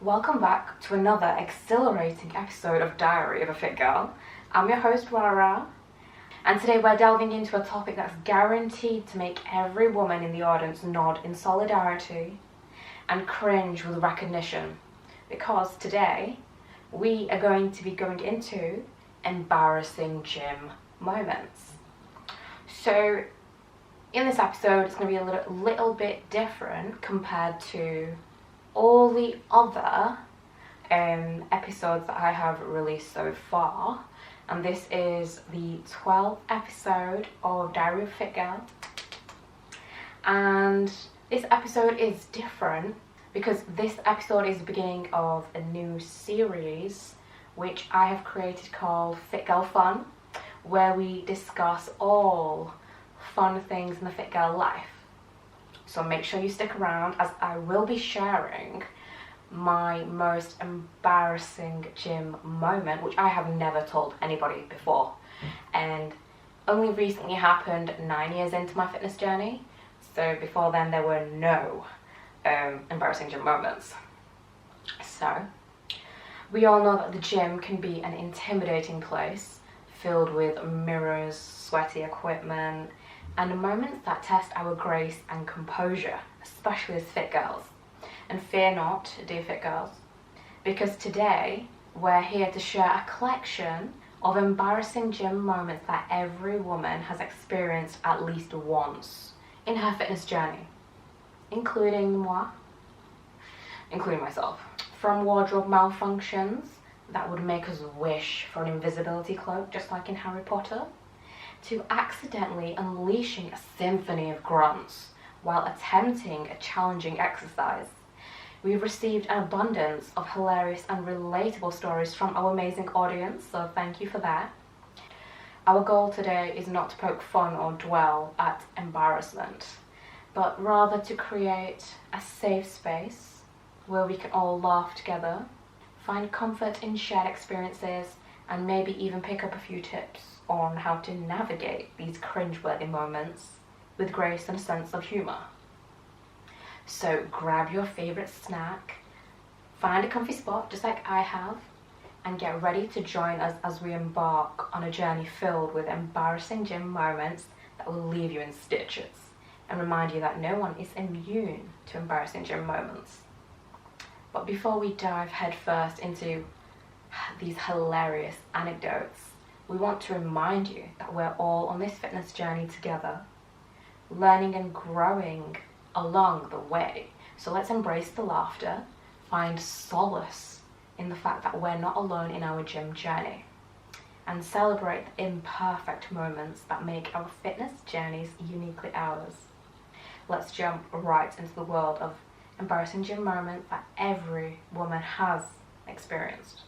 Welcome back to another exhilarating episode of Diary of a Fit Girl. I'm your host, Rara, and today we're delving into a topic that's guaranteed to make every woman in the audience nod in solidarity and cringe with recognition, because today we are going to be going into embarrassing gym moments. So in this episode, it's going to be a little bit different compared to all the other episodes that I have released so far, and this is the 12th episode of Diary of a Fit Girl. And this episode is different because this episode is the beginning of a new series which I have created called Fit Girl Fun, where we discuss all fun things in the fit girl life. So make sure you stick around, as I will be sharing my most embarrassing gym moment, which I have never told anybody before, and only recently happened 9 years into my fitness journey. So before then there were no embarrassing gym moments. So we all know that the gym can be an intimidating place filled with mirrors, sweaty equipment, and moments that test our grace and composure, especially as fit girls. And fear not, dear fit girls, because today we're here to share a collection of embarrassing gym moments that every woman has experienced at least once in her fitness journey, including myself. From wardrobe malfunctions that would make us wish for an invisibility cloak, just like in Harry Potter, to accidentally unleashing a symphony of grunts while attempting a challenging exercise. We've received an abundance of hilarious and relatable stories from our amazing audience, so thank you for that. Our goal today is not to poke fun or dwell at embarrassment, but rather to create a safe space where we can all laugh together, find comfort in shared experiences, and maybe even pick up a few tips on how to navigate these cringe-worthy moments with grace and a sense of humour. So grab your favourite snack, find a comfy spot just like I have, and get ready to join us as we embark on a journey filled with embarrassing gym moments that will leave you in stitches and remind you that no one is immune to embarrassing gym moments. But before we dive headfirst into these hilarious anecdotes, we want to remind you that we're all on this fitness journey together, learning and growing along the way. So let's embrace the laughter, find solace in the fact that we're not alone in our gym journey, and celebrate the imperfect moments that make our fitness journeys uniquely ours. Let's jump right into the world of embarrassing gym moments that every woman has experienced.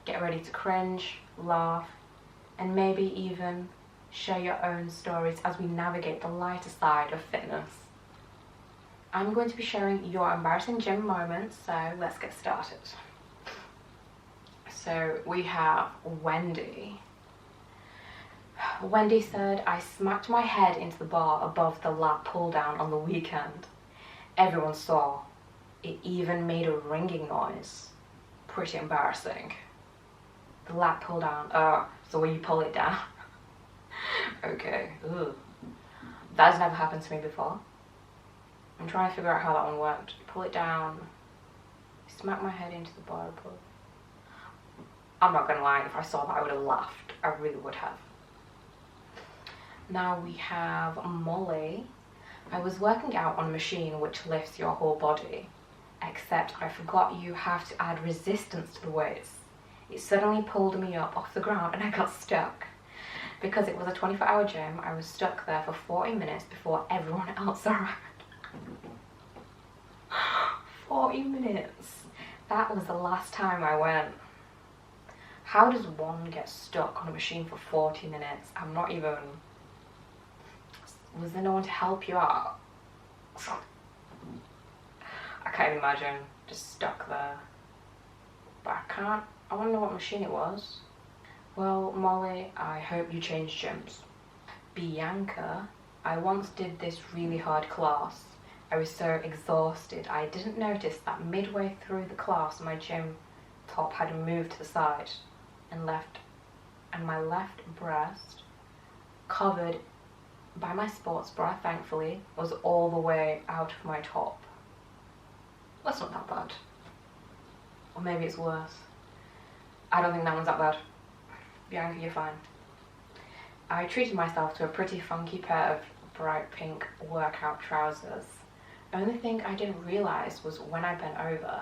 Get ready to cringe, laugh, and maybe even share your own stories as we navigate the lighter side of fitness. I'm going to be sharing your embarrassing gym moments, so let's get started. So we have Wendy. Wendy said, I smacked my head into the bar above the lat pull down on the weekend. Everyone saw. It even made a ringing noise. Pretty embarrassing. The lat pull down. Oh, so where you pull it down. Okay. Ugh. That has never happened to me before. I'm trying to figure out how that one worked. Pull it down. Smack my head into the bar above. I'm not gonna lie, if I saw that I would have laughed. I really would have. Now we have Molly. I was working out on a machine which lifts your whole body, except I forgot you have to add resistance to the weights. It suddenly pulled me up off the ground and I got stuck. Because it was a 24-hour gym, I was stuck there for 40 minutes before everyone else arrived. 40 minutes. That was the last time I went. How does one get stuck on a machine for 40 minutes? I'm not even... Was there no one to help you out? I can't imagine just stuck there. But I want to know what machine it was. Well, Molly, I hope you changed gyms. Bianca, I once did this really hard class I was so exhausted I didn't notice that midway through the class my gym top had moved to the side and my left breast, covered by my sports bra thankfully, was all the way out of my top. That's not that bad. Or maybe it's worse. I don't think that one's that bad. Bianca, you're fine. I treated myself to a pretty funky pair of bright pink workout trousers. Only thing I didn't realise was when I bent over,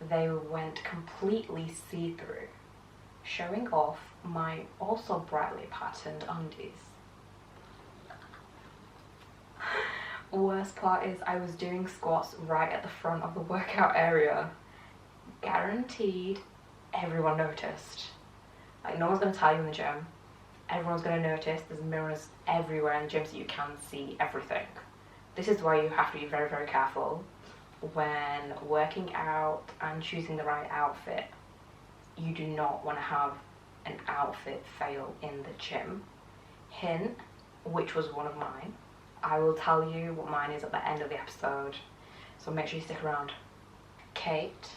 they went completely see-through, showing off my also brightly patterned undies. Worst part is I was doing squats right at the front of the workout area. Guaranteed everyone noticed. Like, no one's going to tell you in the gym. Everyone's going to notice. There's mirrors everywhere in the gym so you can see everything. This is why you have to be very, very careful when working out and choosing the right outfit. You do not want to have an outfit fail in the gym. Hint, which was one of mine. I will tell you what mine is at the end of the episode, so make sure you stick around. Kate,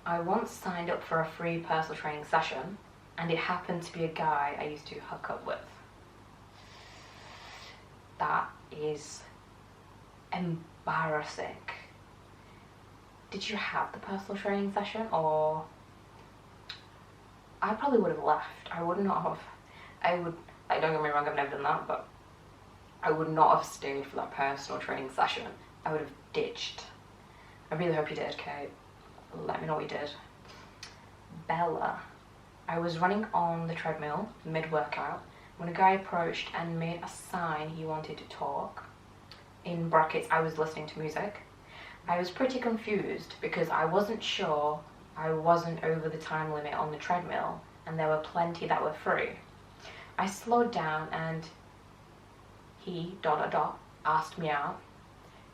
I once signed up for a free personal training session, and it happened to be a guy I used to hook up with. That is embarrassing. Did you have the personal training session, or... I probably would have left. I would not have. I would, like, don't get me wrong, I've never done that, but I would not have stayed for that personal training session. I would have ditched. I really hope you did, Kate. Let me know what you did. Bella. I was running on the treadmill mid-workout when a guy approached and made a sign he wanted to talk. In brackets, I was listening to music. I was pretty confused because I wasn't sure I wasn't over the time limit on the treadmill and there were plenty that were free. I slowed down and he, ... asked me out.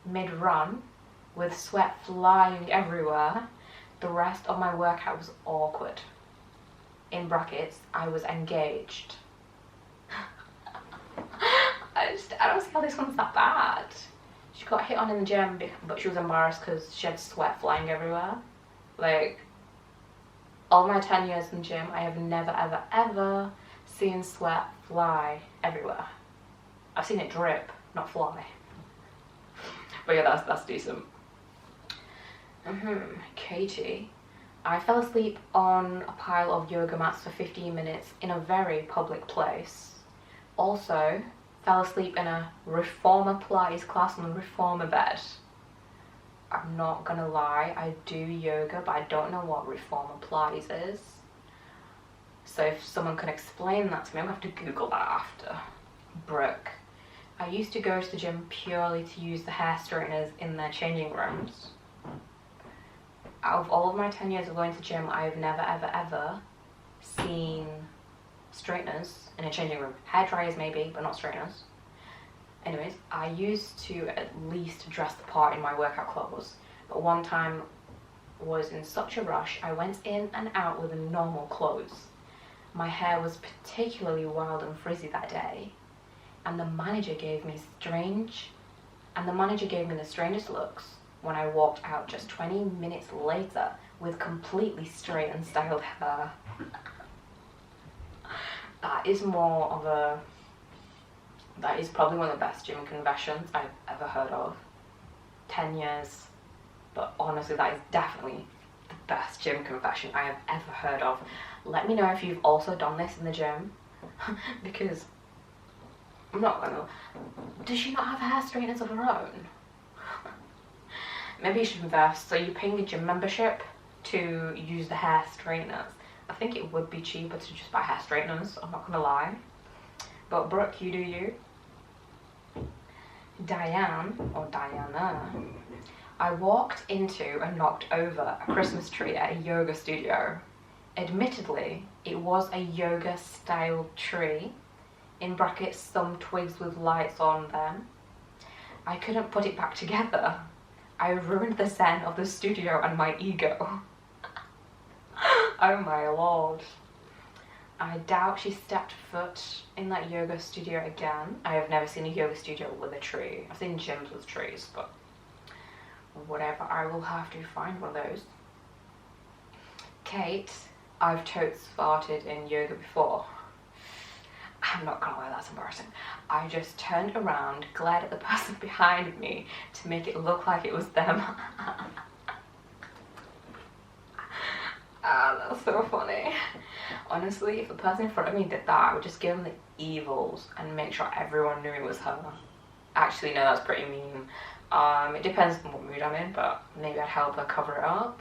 Mid-run, with sweat flying everywhere, the rest of my workout was awkward. In brackets, I was engaged. I don't see how this one's that bad. She got hit on in the gym, but she was embarrassed because she had sweat flying everywhere. Like, all my 10 years in the gym, I have never, ever, ever seen sweat fly everywhere. I've seen it drip, not fly. But yeah, that's decent. Katie. I fell asleep on a pile of yoga mats for 15 minutes in a very public place. Also, fell asleep in a reformer Pilates class on the reformer bed. I'm not gonna lie, I do yoga, but I don't know what reformer Pilates is. So if someone can explain that to me, I'm gonna have to Google that after. Brooke. I used to go to the gym purely to use the hair straighteners in their changing rooms. Out of all of my 10 years of going to the gym, I have never, ever, ever seen straighteners in a changing room. Hair dryers maybe, but not straighteners. Anyways, I used to at least dress the part in my workout clothes, but one time was in such a rush, I went in and out with normal clothes. My hair was particularly wild and frizzy that day, and the manager gave me the strangest looks when I walked out just 20 minutes later with completely straight and styled hair. That is probably one of the best gym confessions I've ever heard of. 10 years, but honestly that is definitely the best gym confession I have ever heard of. Let me know if you've also done this in the gym, because I'm not gonna... Does she not have hair straighteners of her own? Maybe you should invest. So you're paying a gym membership to use the hair straighteners. I think it would be cheaper to just buy hair straighteners, I'm not gonna lie. But Brooke, you do you. Diane, or Diana. I walked into and knocked over a Christmas tree at a yoga studio. Admittedly, it was a yoga style tree, in brackets some twigs with lights on them. I couldn't put it back together. I ruined the zen of the studio and my ego. Oh my lord. I doubt she stepped foot in that yoga studio again. I have never seen a yoga studio with a tree. I've seen gyms with trees, but whatever, I will have to find one of those. Kate, I've totes farted in yoga before. I'm not gonna lie, that's embarrassing. I just turned around, glared at the person behind me to make it look like it was them. That's so funny. Honestly, if the person in front of me did that, I would just give them the evils and make sure everyone knew it was her. Actually, no, that's pretty mean. It depends on what mood I'm in, but maybe I'd help her cover it up.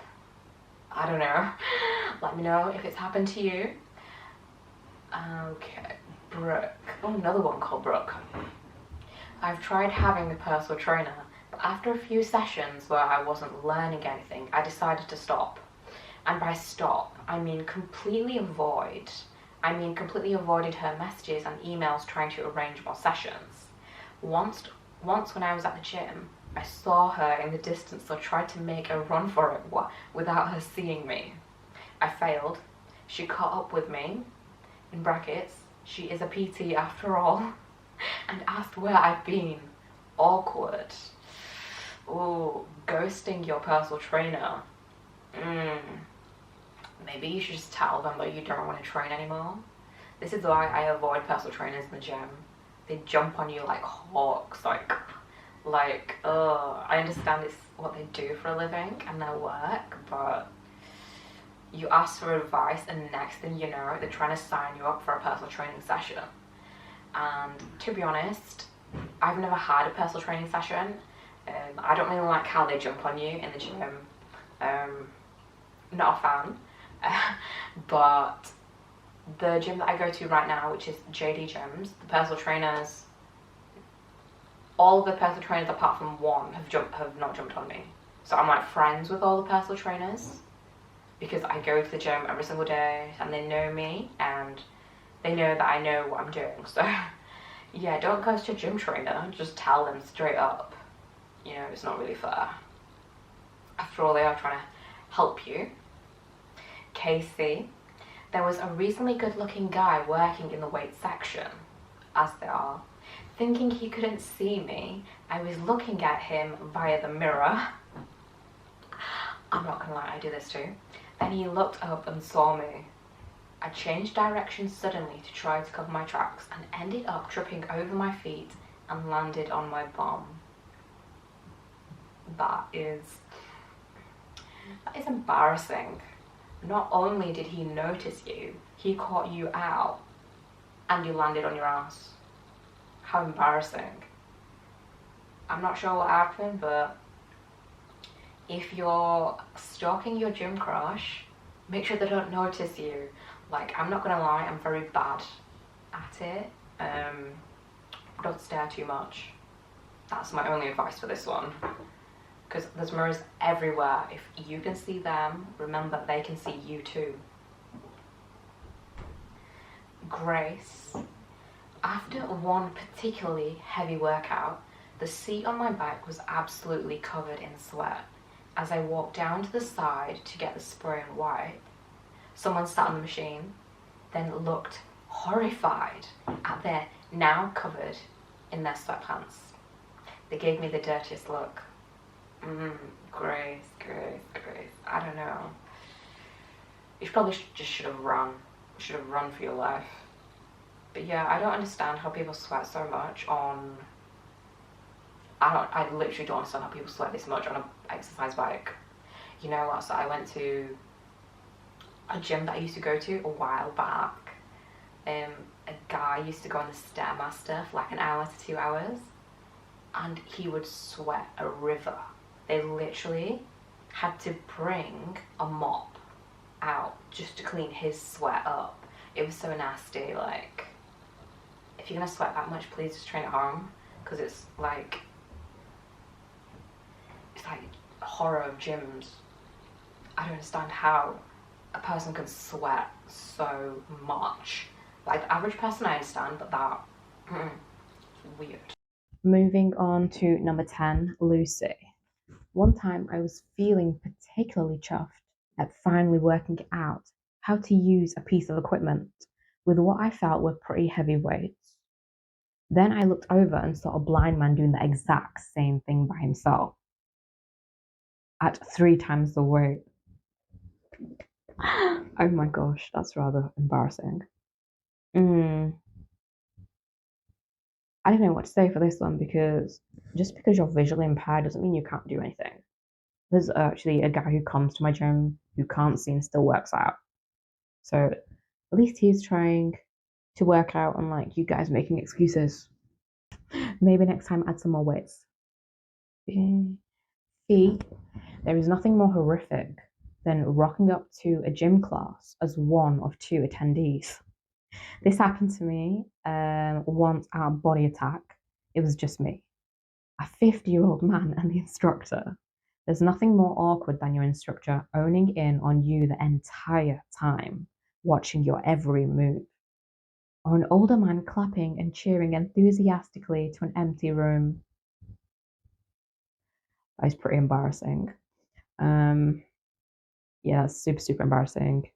I don't know. Let me know if it's happened to you. Okay, Brooke. Oh, another one called Brooke. I've tried having a personal trainer, but after a few sessions where I wasn't learning anything, I decided to stop. And by stop, I mean completely avoided her messages and emails trying to arrange more sessions. Once when I was at the gym, I saw her in the distance, so I tried to make a run for it without her seeing me. I failed. She caught up with me, in brackets, she is a PT after all, and asked where I'd been. Awkward. Ooh, ghosting your personal trainer. Maybe you should just tell them that you don't want to train anymore. This is why I avoid personal trainers in the gym. They jump on you like hawks, I understand it's what they do for a living and their work, but you ask for advice and next thing you know, they're trying to sign you up for a personal training session. And to be honest, I've never had a personal training session. I don't really like how they jump on you in the gym. Not a fan. But the gym that I go to right now, which is JD Gyms, the personal trainers, all of the personal trainers apart from one have not jumped on me. So I'm like friends with all the personal trainers because I go to the gym every single day and they know me and they know that I know what I'm doing. So yeah, don't go to a gym trainer, just tell them straight up. You know, it's not really fair. After all, they are trying to help you. Casey, there was a reasonably good-looking guy working in the weight section, as they are. Thinking he couldn't see me, I was looking at him via the mirror. I'm not gonna lie, I do this too. Then he looked up and saw me. I changed direction suddenly to try to cover my tracks and ended up tripping over my feet and landed on my bum. That is embarrassing. Not only did he notice you, he caught you out and you landed on your ass. How embarrassing. I'm not sure what happened, but if you're stalking your gym crush, make sure they don't notice you. Like, I'm not gonna lie, I'm very bad at it. Don't stare too much. That's my only advice for this one. Because there's mirrors everywhere. If you can see them, remember they can see you too. Grace. After one particularly heavy workout, the seat on my bike was absolutely covered in sweat. As I walked down to the side to get the spray and wipe, someone sat on the machine, then looked horrified at their now covered in their sweatpants. They gave me the dirtiest look. Grace. I don't know. You probably should have run. You should have run for your life. But yeah, I don't understand how people sweat so much on... I literally don't understand how people sweat this much on an exercise bike. You know what, so I went to a gym that I used to go to a while back. A guy used to go on the Stairmaster for like an hour to 2 hours. And he would sweat a river. They literally had to bring a mop out just to clean his sweat up. It was so nasty. Like, if you're gonna sweat that much, please just train at home, because it's like horror of gyms. I don't understand how a person can sweat so much. Like, the average person I understand, but that weird. Moving on to number 10, Lucy. One time I was feeling particularly chuffed at finally working out how to use a piece of equipment with what I felt were pretty heavy weights. Then I looked over and saw a blind man doing the exact same thing by himself. at 3 times the weight. Oh my gosh, that's rather embarrassing. Mm, I don't know what to say for this one because just because you're visually impaired doesn't mean you can't do anything. There's actually a guy who comes to my gym who can't see and still works out. So at least he's trying to work out, unlike you guys making excuses. Maybe next time add some more weights. See, there is nothing more horrific than rocking up to a gym class as one of two attendees. This happened to me once at a body attack. It was just me, a 50-year-old man, and the instructor. There's nothing more awkward than your instructor owning in on you the entire time, watching your every move, or an older man clapping and cheering enthusiastically to an empty room. That is pretty embarrassing. Um, yeah, that's super, super embarrassing.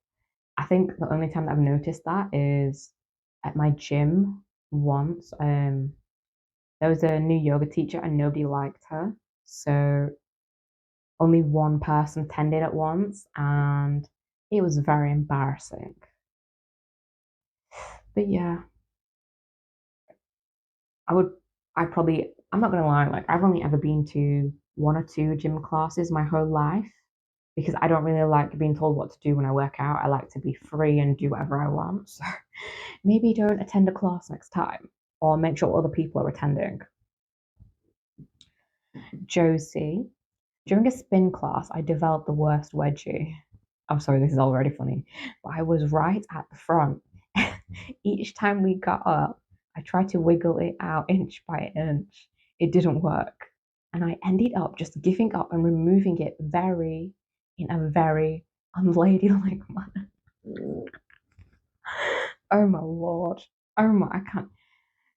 I think the only time that I've noticed that is at my gym once. There was a new yoga teacher and nobody liked her. So only one person attended at once and it was very embarrassing. But yeah, I would, I'm not gonna lie, like I've only ever been to one or two gym classes my whole life because I don't really like being told what to do when I work out. I like to be free and do whatever I want. So maybe don't attend a class next time or make sure other people are attending. Josie, during a spin class, I developed the worst wedgie. I'm sorry, this is already funny, but I was right at the front. Each time we got up, I tried to wiggle it out inch by inch. It didn't work. And I ended up just giving up and removing it in a very unladylike manner. Oh my lord. Oh my, I can't.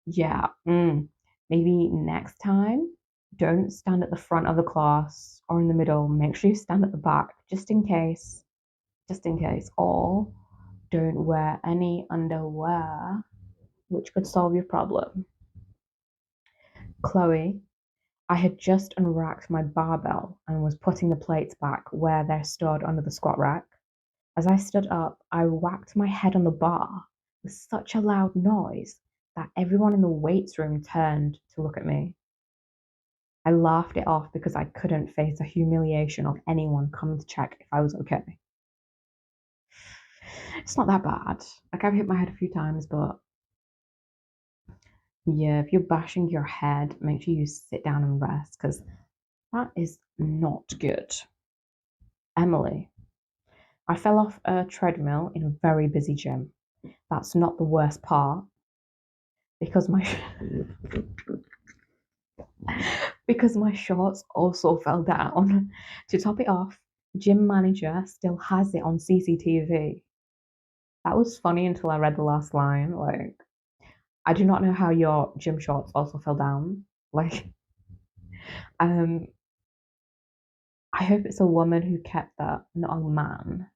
Yeah. Maybe next time, don't stand at the front of the class or in the middle. Make sure you stand at the back just in case. Just in case. Or don't wear any underwear, which could solve your problem. Chloe, I had just unracked my barbell and was putting the plates back where they're stored under the squat rack. As I stood up, I whacked my head on the bar with such a loud noise that everyone in the weights room turned to look at me. I laughed it off because I couldn't face the humiliation of anyone coming to check if I was okay. It's not that bad. Like I've hit my head a few times, but yeah, if you're bashing your head, make sure you sit down and rest because that is not good. Emily, I fell off a treadmill in a very busy gym. That's not the worst part because my because my shorts also fell down. To top it off, the gym manager still has it on CCTV. That was funny until I read the last line. Like, I do not know how your gym shorts also fell down. Like, um, I hope it's a woman who kept that, not a man.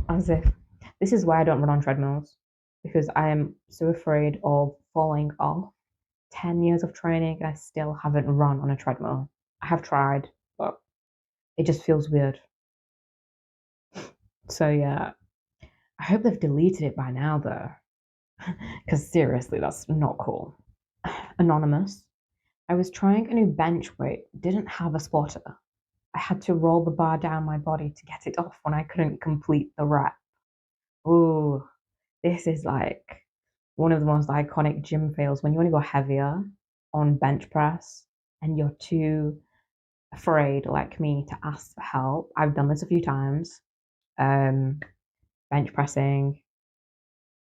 As if this is why I don't run on treadmills because I am so afraid of falling off. 10 years of training and I still haven't run on a treadmill. I have tried, but it just feels weird. So yeah, I hope they've deleted it by now though. Because seriously, that's not cool. Anonymous. I was trying a new bench weight, didn't have a spotter. I had to roll the bar down my body to get it off when I couldn't complete the rep. Ooh, this is like one of the most iconic gym fails when you want to go heavier on bench press and you're too afraid, like me, to ask for help. I've done this a few times, um, bench pressing,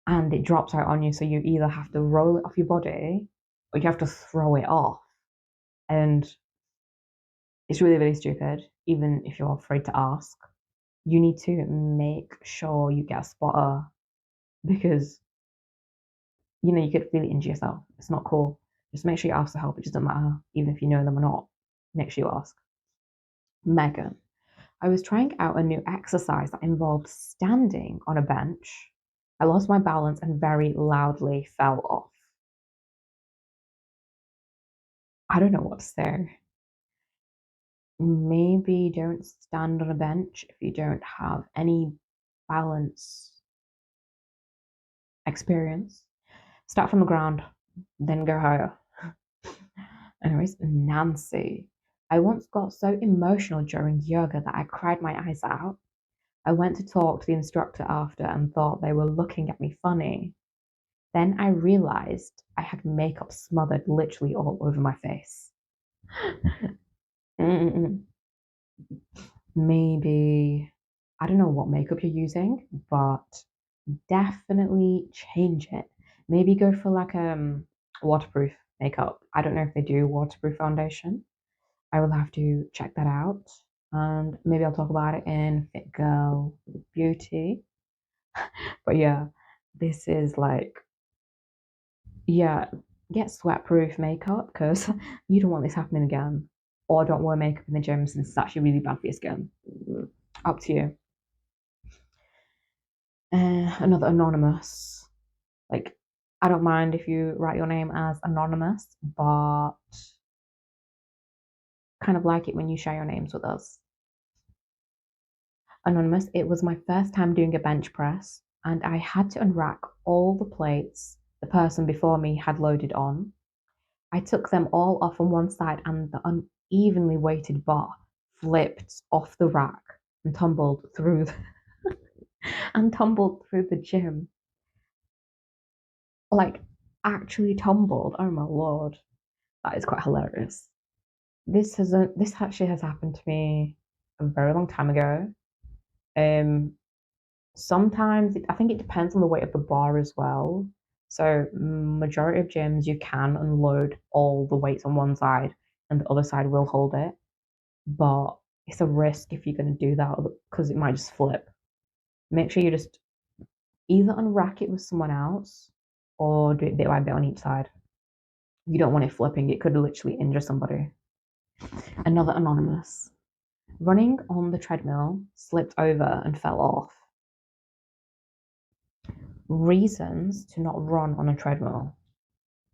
and it drops out on you. So you either have to roll it off your body or you have to throw it off. And it's really, really stupid, even if you're afraid to ask. You need to make sure you get a spotter because you could really injure yourself. It's not cool. Just make sure you ask for help. It doesn't matter, even if you know them or not. Make sure you ask. Megan, I was trying out a new exercise that involved standing on a bench. I lost my balance and very loudly fell off. I don't know what to say. Maybe don't stand on a bench if you don't have any balance experience. Start from the ground, then go higher. Anyways, Nancy. I once got so emotional during yoga that I cried my eyes out. I went to talk to the instructor after and thought they were looking at me funny. Then I realized I had makeup smothered literally all over my face. Mm-mm. Maybe, I don't know what makeup you're using, but definitely change it. Maybe go for like waterproof makeup. I don't know if they do waterproof foundation. I will have to check that out. And maybe I'll talk about it in FITGIRL Beauty. But yeah, this is like, yeah, get sweat-proof makeup because you don't want this happening again. Or don't wear makeup in the gym since it's actually really bad for your skin. Up to you. Another anonymous. Like, I don't mind if you write your name as anonymous, but kind of like it when you share your names with us. Anonymous, it was my first time doing a bench press, and I had to unrack all the plates the person before me had loaded on. I took them all off on one side, and the unevenly weighted bar flipped off the rack and tumbled through and tumbled through the gym. Like actually tumbled. Oh my lord, that is quite hilarious. This actually has happened to me a very long time ago. Um, sometimes I think it depends on the weight of the bar as well. So majority of gyms you can unload all the weights on one side and the other side will hold it, but it's a risk if you're going to do that because it might just flip. Make sure you just either unrack it with someone else or do it bit by bit on each side. You don't want it flipping; it could literally injure somebody. Another anonymous. Running on the treadmill, slipped over and fell off. Reasons to not run on a treadmill.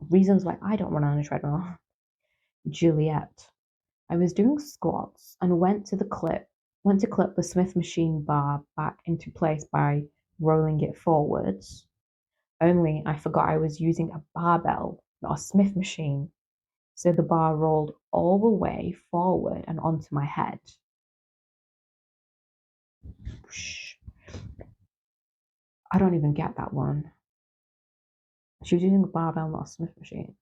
Reasons why I don't run on a treadmill. Juliet. I was doing squats and went to clip the Smith machine bar back into place by rolling it forwards. Only I forgot I was using a barbell, not a Smith machine. So the bar rolled all the way forward and onto my head. I don't even get that one. She was using a barbell, not a Smith machine.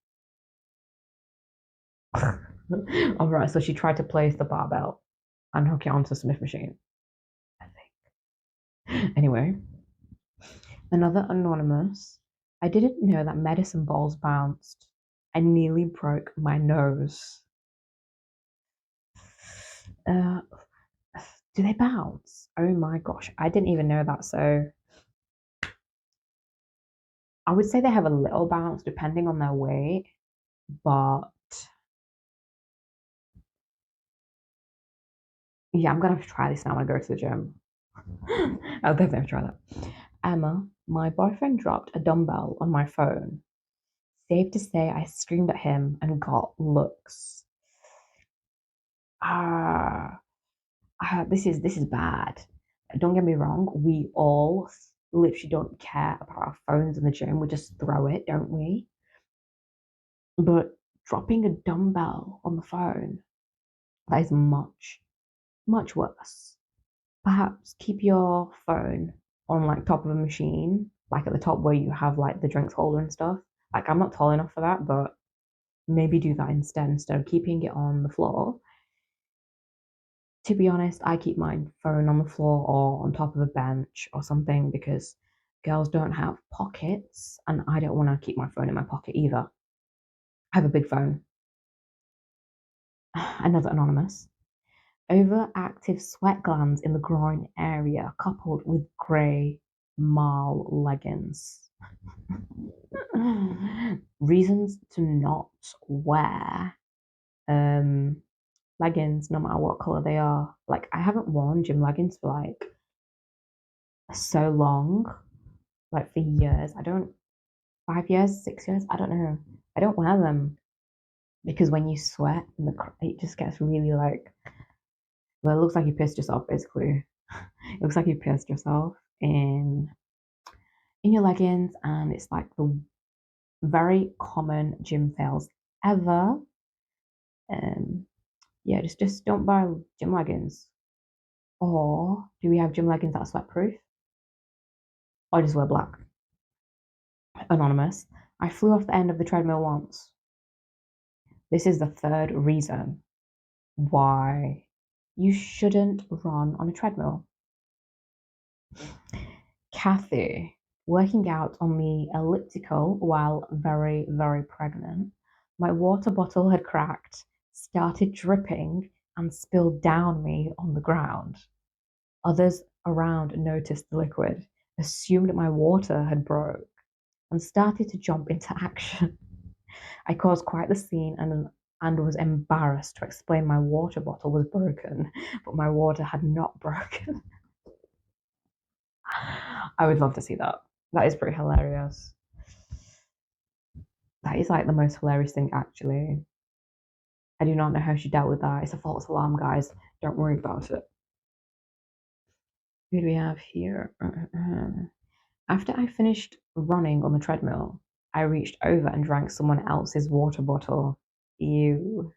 All right, so she tried to place the barbell and hook it onto the Smith machine, I think. Anyway, another anonymous. I didn't know that medicine balls bounced. I nearly broke my nose. Uh, do they bounce? Oh my gosh, I didn't even know that. So I would say they have a little bounce depending on their weight, but yeah, I'm gonna have to try this now when I go to the gym. I'll definitely have to try that. Emma, my boyfriend dropped a dumbbell on my phone. Safe to say, I screamed at him and got looks. Ah, this is bad. Don't get me wrong. We all literally don't care about our phones in the gym. We just throw it, don't we? But dropping a dumbbell on the phone, that is much, much worse. Perhaps keep your phone on like top of a machine, like at the top where you have like the drinks holder and stuff. Like I'm not tall enough for that, but maybe do that instead of keeping it on the floor. To be honest, I keep my phone on the floor or on top of a bench or something because girls don't have pockets and I don't want to keep my phone in my pocket either. I have a big phone. Another anonymous. Overactive sweat glands in the groin area coupled with grey mal leggings. Reasons to not wear leggings no matter what color they are. Like I haven't worn gym leggings for like so long, like for years. I don't 5 years, 6 years, I don't know. I don't wear them because when you sweat and it just gets really like Well, it looks like you pissed yourself, basically. It looks like you pissed yourself in your leggings, and it's like the very common gym fails ever. Yeah, just don't buy gym leggings. Or do we have gym leggings that are sweat proof? Or just wear black? Anonymous. I flew off the end of the treadmill once. This is the third reason why you shouldn't run on a treadmill. Kathy, working out on the elliptical while very, very pregnant, my water bottle had cracked, started dripping, and spilled down me on the ground. Others around noticed the liquid, assumed my water had broke, and started to jump into action. I caused quite the scene and was embarrassed to explain my water bottle was broken, but my water had not broken. I would love to see that. That is pretty hilarious. That is like the most hilarious thing, actually. I do not know how she dealt with that. It's a false alarm, guys. Don't worry about it. Who do we have here? After I finished running on the treadmill, I reached over and drank someone else's water bottle. Ew.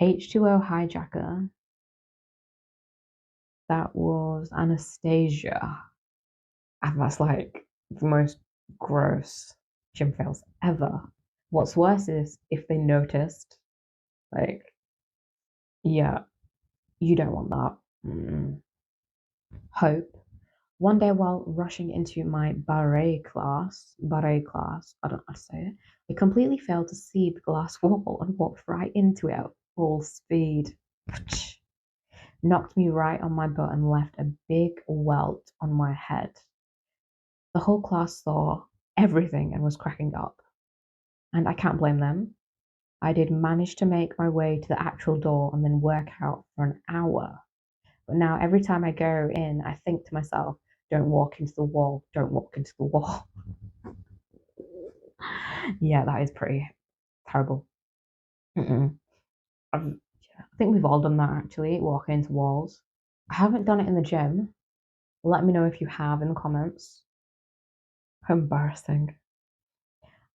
H2O hijacker. That was Anastasia. And that's like the most gross gym fails ever. What's worse is if they noticed, like, yeah, you don't want that. Hope. One day while rushing into my ballet class, I don't know how to say it, I completely failed to see the glass wall and walked right into it at full speed. Knocked me right on my butt and left a big welt on my head. The whole class saw everything and was cracking up. And I can't blame them. I did manage to make my way to the actual door and then work out for an hour. But now every time I go in, I think to myself, don't walk into the wall, don't walk into the wall. Yeah, that is pretty terrible. I think we've all done that actually, walking into walls. I haven't done it in the gym. Let me know if you have in the comments. How embarrassing.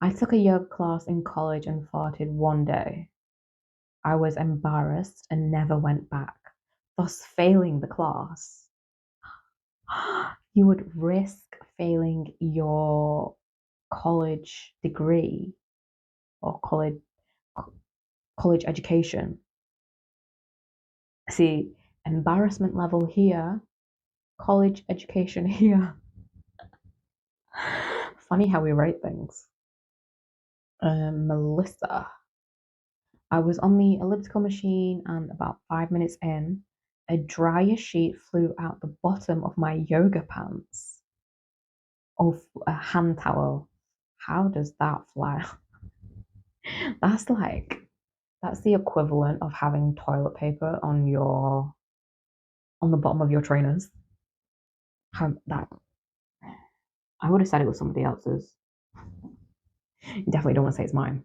I took a yoga class in college and farted one day. I was embarrassed and never went back, thus failing the class. You would risk failing your college degree or college education. See, embarrassment level here, college education here. Funny how we rate things. Melissa. I was on the elliptical machine and about 5 minutes in, a dryer sheet flew out the bottom of my yoga pants. Of a hand towel. How does that fly? That's like that's the equivalent of having toilet paper on the bottom of your trainers. How that I would have said it was somebody else's. You definitely don't want to say it's mine.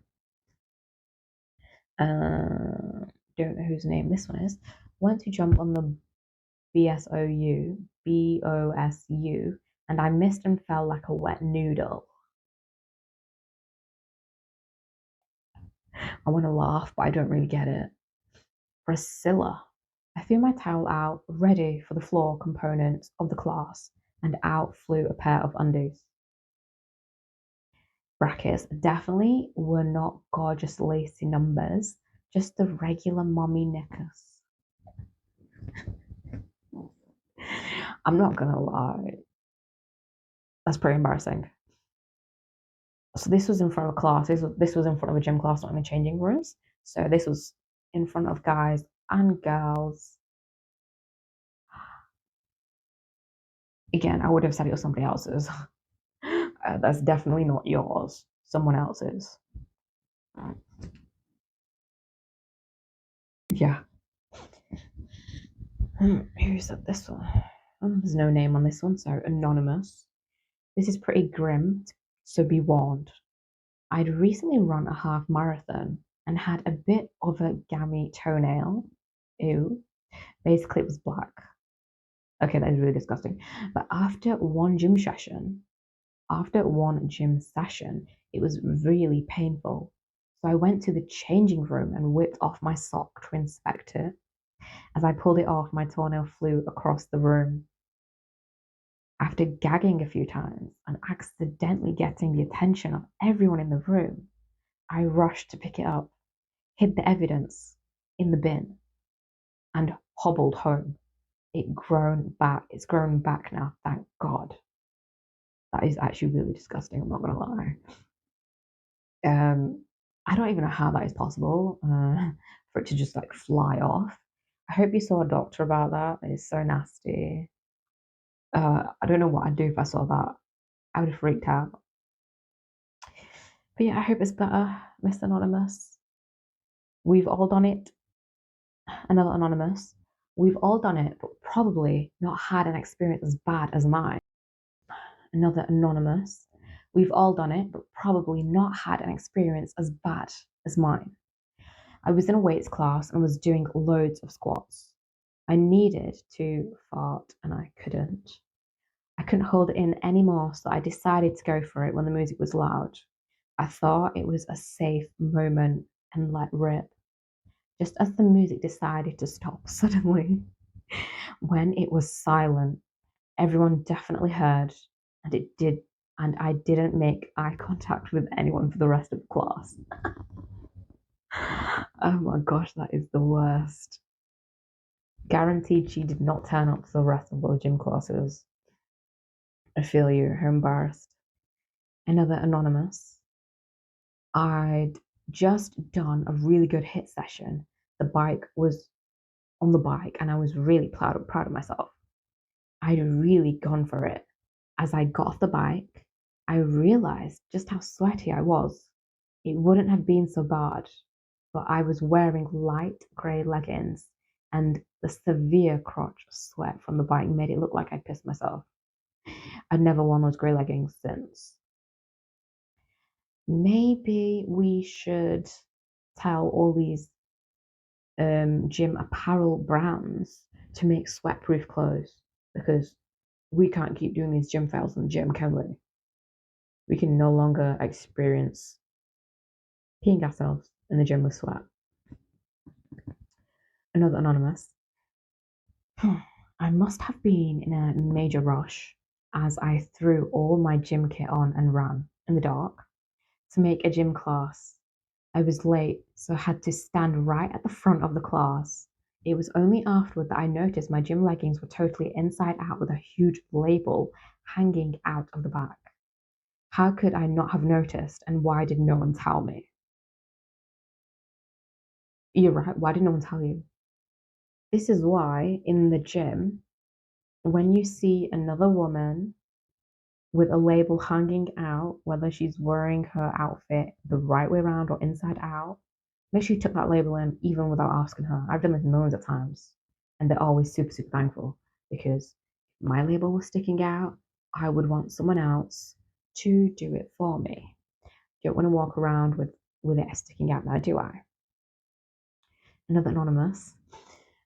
Don't know whose name this one is. Went to jump on the BOSU, and I missed and fell like a wet noodle. I want to laugh, but I don't really get it. Priscilla. I threw my towel out, ready for the floor components of the class, and out flew a pair of undies. Brackets definitely were not gorgeous lacy numbers, just the regular mommy knickers. I'm not gonna lie, that's pretty embarrassing. So this was in front of a class. This was in front of a gym class, not in the changing rooms. So this was in front of guys and girls. Again, I would have said it was somebody else's. That's definitely not yours. Someone else's. Yeah. Who said this one? Oh, there's no name on this one, so anonymous. This is pretty grim, so be warned. I'd recently run a half marathon and had a bit of a gammy toenail. Ew. Basically, it was black. Okay, that is really disgusting. But after one gym session, it was really painful. So I went to the changing room and whipped off my sock to inspect it. As I pulled it off, my toenail flew across the room. After gagging a few times and accidentally getting the attention of everyone in the room, I rushed to pick it up, hid the evidence in the bin, and hobbled home. It's grown back now, thank God. That is actually really disgusting, I'm not gonna lie. I don't even know how that is possible, for it to just like fly off. I hope you saw a doctor about that. It's so nasty. I don't know what I'd do if I saw that. I would have freaked out. But yeah, I hope it's better, Miss Anonymous. We've all done it. Another Anonymous. We've all done it, but probably not had an experience as bad as mine. Another Anonymous. We've all done it, but probably not had an experience as bad as mine. I was in a weights class and was doing loads of squats. I needed to fart and I couldn't. I couldn't hold it in anymore, so I decided to go for it when the music was loud. I thought it was a safe moment and let rip. Just as the music decided to stop suddenly, when it was silent, everyone definitely heard, and it did, and I didn't make eye contact with anyone for the rest of the class. Oh my gosh, that is the worst. Guaranteed she did not turn up to the rest of those gym classes. I feel you, how embarrassed. Another Anonymous. I'd just done a really good hit session. The bike was on the bike and I was really proud of myself. I'd really gone for it. As I got off the bike, I realized just how sweaty I was. It wouldn't have been so bad, but I was wearing light grey leggings and the severe crotch sweat from the bike made it look like I'd pissed myself. I'd never worn those grey leggings since. Maybe we should tell all these gym apparel brands to make sweat-proof clothes because we can't keep doing these gym fails in the gym, can we? We can no longer experience peeing ourselves in the gym with sweat. Another Anonymous. I must have been in a major rush as I threw all my gym kit on and ran in the dark to make a gym class. I was late, so I had to stand right at the front of the class. It was only afterward that I noticed my gym leggings were totally inside out with a huge label hanging out of the back. How could I not have noticed, and why did no one tell me? You're right, why did no one tell you? This is why in the gym, when you see another woman with a label hanging out, whether she's wearing her outfit the right way around or inside out, make sure you tuck that label in even without asking her. I've done this millions of times, and they're always super, super thankful because if my label was sticking out, I would want someone else to do it for me. You don't want to walk around with it sticking out now, do I? Another Anonymous.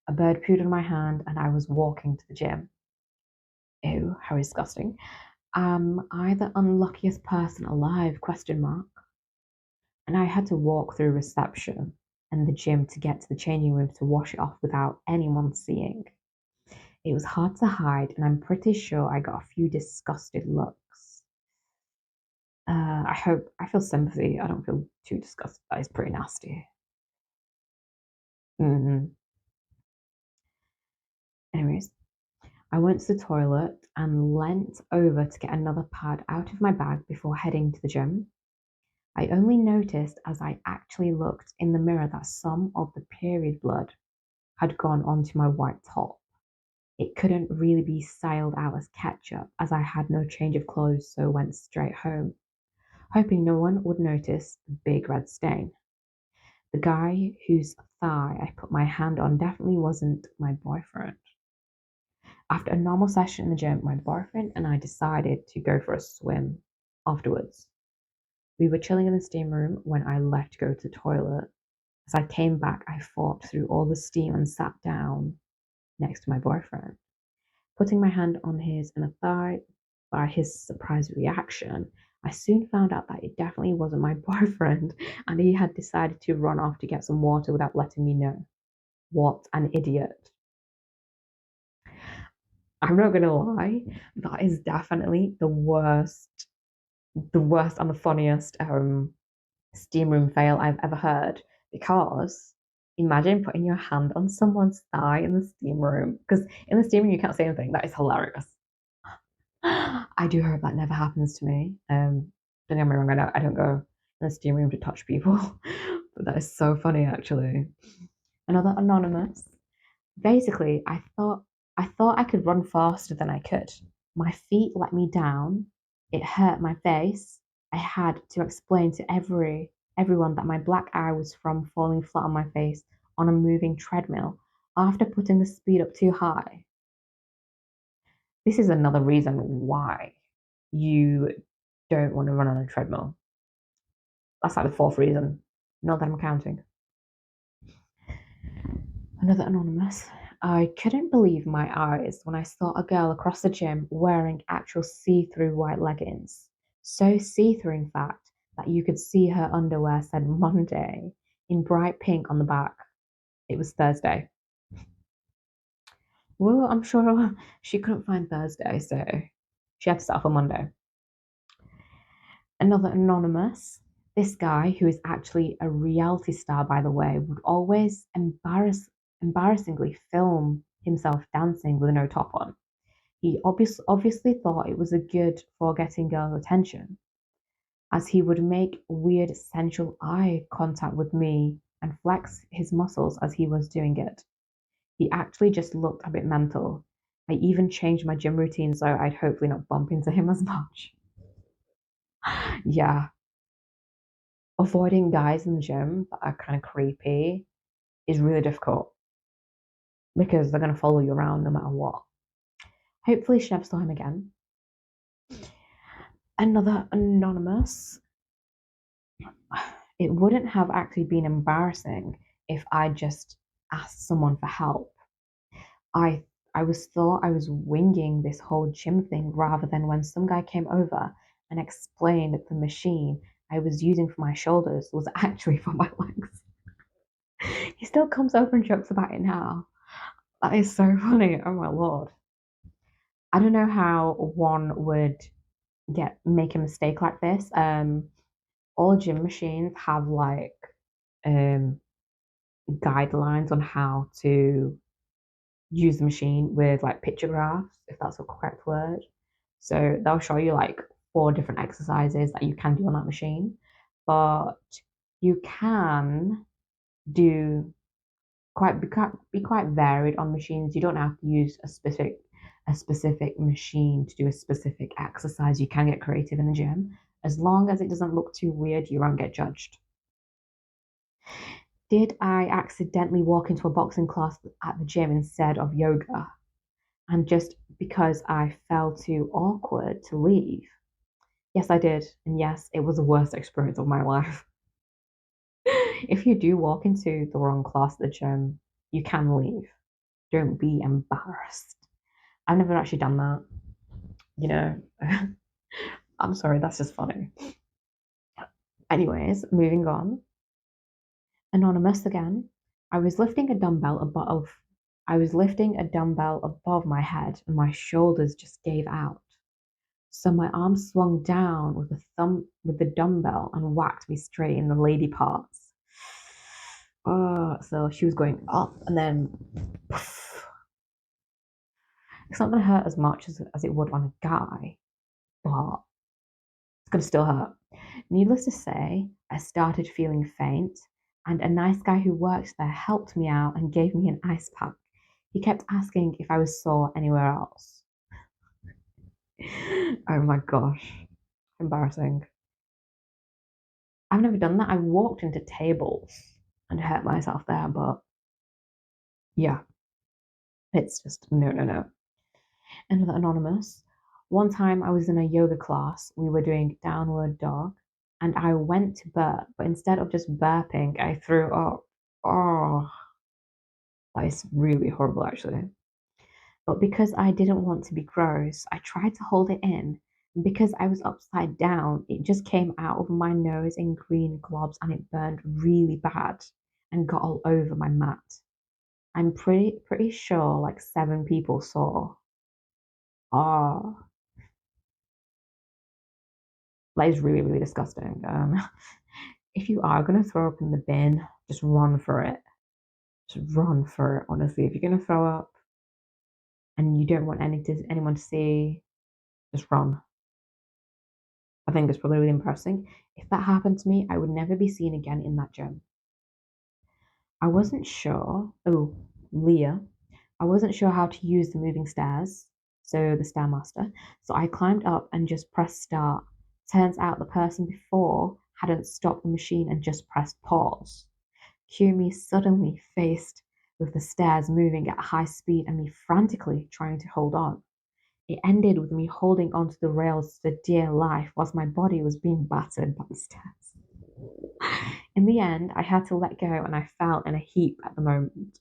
A bird pooed on my hand and I was walking to the gym. Ew, how disgusting. Am I the unluckiest person alive? Question mark. And I had to walk through reception and the gym to get to the changing room to wash it off without anyone seeing. It was hard to hide, and I'm pretty sure I got a few disgusted looks. I feel sympathy. I don't feel too disgusted. That is pretty nasty. Mm-hmm. Anyways, I went to the toilet and leant over to get another pad out of my bag before heading to the gym. I only noticed as I actually looked in the mirror that some of the period blood had gone onto my white top. It couldn't really be styled out as ketchup as I had no change of clothes, so went straight home, hoping no one would notice the big red stain. The guy whose thigh I put my hand on definitely wasn't my boyfriend. After a normal session in the gym, my boyfriend and I decided to go for a swim afterwards. We were chilling in the steam room when I left to go to the toilet. As I came back, I fought through all the steam and sat down. next to my boyfriend. Putting my hand on his inner thigh, by his surprised reaction, I soon found out that it definitely wasn't my boyfriend and he had decided to run off to get some water without letting me know. What an idiot. I'm not gonna lie, that is definitely the worst and the funniest steam room fail I've ever heard. Because imagine putting your hand on someone's thigh in the steam room. Because in the steam room you can't say anything. That is hilarious. I do hope that never happens to me. Don't get me wrong, I don't go in the steam room to touch people, but that is so funny actually. Another anonymous. Basically, I thought I could run faster than I could. My feet let me down. It hurt my face. I had to explain to everyone that my black eye was from falling flat on my face on a moving treadmill after putting the speed up too high. This is another reason why you don't want to run on a treadmill. That's like the fourth reason. Not that I'm counting. Another anonymous. I couldn't believe my eyes when I saw a girl across the gym wearing actual see through white leggings. So see through, in fact, that you could see her underwear said Monday in bright pink on the back. It was Thursday. Well, I'm sure she couldn't find Thursday, so she had to start for Monday. Another anonymous. This guy, who is actually a reality star, by the way, would always embarrassingly film himself dancing with no top on. He obviously thought it was a good for getting girls' attention, as he would make weird sensual eye contact with me and flex his muscles as he was doing it. He actually just looked a bit mental. I even changed my gym routine so I'd hopefully not bump into him as much. Yeah, avoiding guys in the gym that are kind of creepy is really difficult because they're going to follow you around no matter what. Hopefully, she never saw him again. Another anonymous. It wouldn't have actually been embarrassing if I just asked someone for help. I I was thought I was winging this whole gym thing rather than when some guy came over and explained that the machine I was using for my shoulders was actually for my legs. He still comes over and jokes about it now. That is so funny. Oh my lord. I don't know how one would get make a mistake like this. All gym machines have like um guidelines on how to use the machine with like picture graphs, if that's the correct word. So they'll show you like four different exercises that you can do on that machine, but you can do quite varied on machines. You don't have to use a specific machine to do a specific exercise. You can get creative in the gym. As long as it doesn't look too weird, you won't get judged. Did I accidentally walk into a boxing class at the gym instead of yoga? And just because I felt too awkward to leave? Yes, I did. And yes, it was the worst experience of my life. If you do walk into the wrong class at the gym, you can leave. Don't be embarrassed. I've never actually done that. You know, I'm sorry, that's just funny. Anyways, moving on. Anonymous again. I was lifting a dumbbell above I was lifting a dumbbell above my head and my shoulders just gave out. So my arm swung down with the dumbbell and whacked me straight in the lady parts. So she was going up and then poof. It's not gonna hurt as much as it would on a guy, but it's gonna still hurt. Needless to say, I started feeling faint, and a nice guy who worked there helped me out and gave me an ice pack. He kept asking if I was sore anywhere else. Oh my gosh, embarrassing. I've never done that. I walked into tables and hurt myself there, but yeah, it's just no, no, no. Another anonymous. One time I was in a yoga class, we were doing downward dog, and I went to burp, but instead of just burping, I threw up. Oh, that is really horrible, actually. But because I didn't want to be gross, I tried to hold it in. And because I was upside down, it just came out of my nose in green globs and it burned really bad and got all over my mat. I'm pretty sure like 7 people saw. Oh, that is really, really disgusting. If you are gonna throw up in the bin, just run for it. Just run for it, honestly. If you're gonna throw up and you don't want anyone to see, just run. I think it's probably really embarrassing. If that happened to me, I would never be seen again in that gym. I wasn't sure. Oh, Leah. I wasn't sure how to use the moving stairs, so the stairmaster. So I climbed up and just pressed start. Turns out the person before hadn't stopped the machine and just pressed pause. Cue me suddenly faced with the stairs moving at high speed and me frantically trying to hold on. It ended with me holding onto the rails for dear life whilst my body was being battered by the stairs. In the end, I had to let go and I fell in a heap at the moment.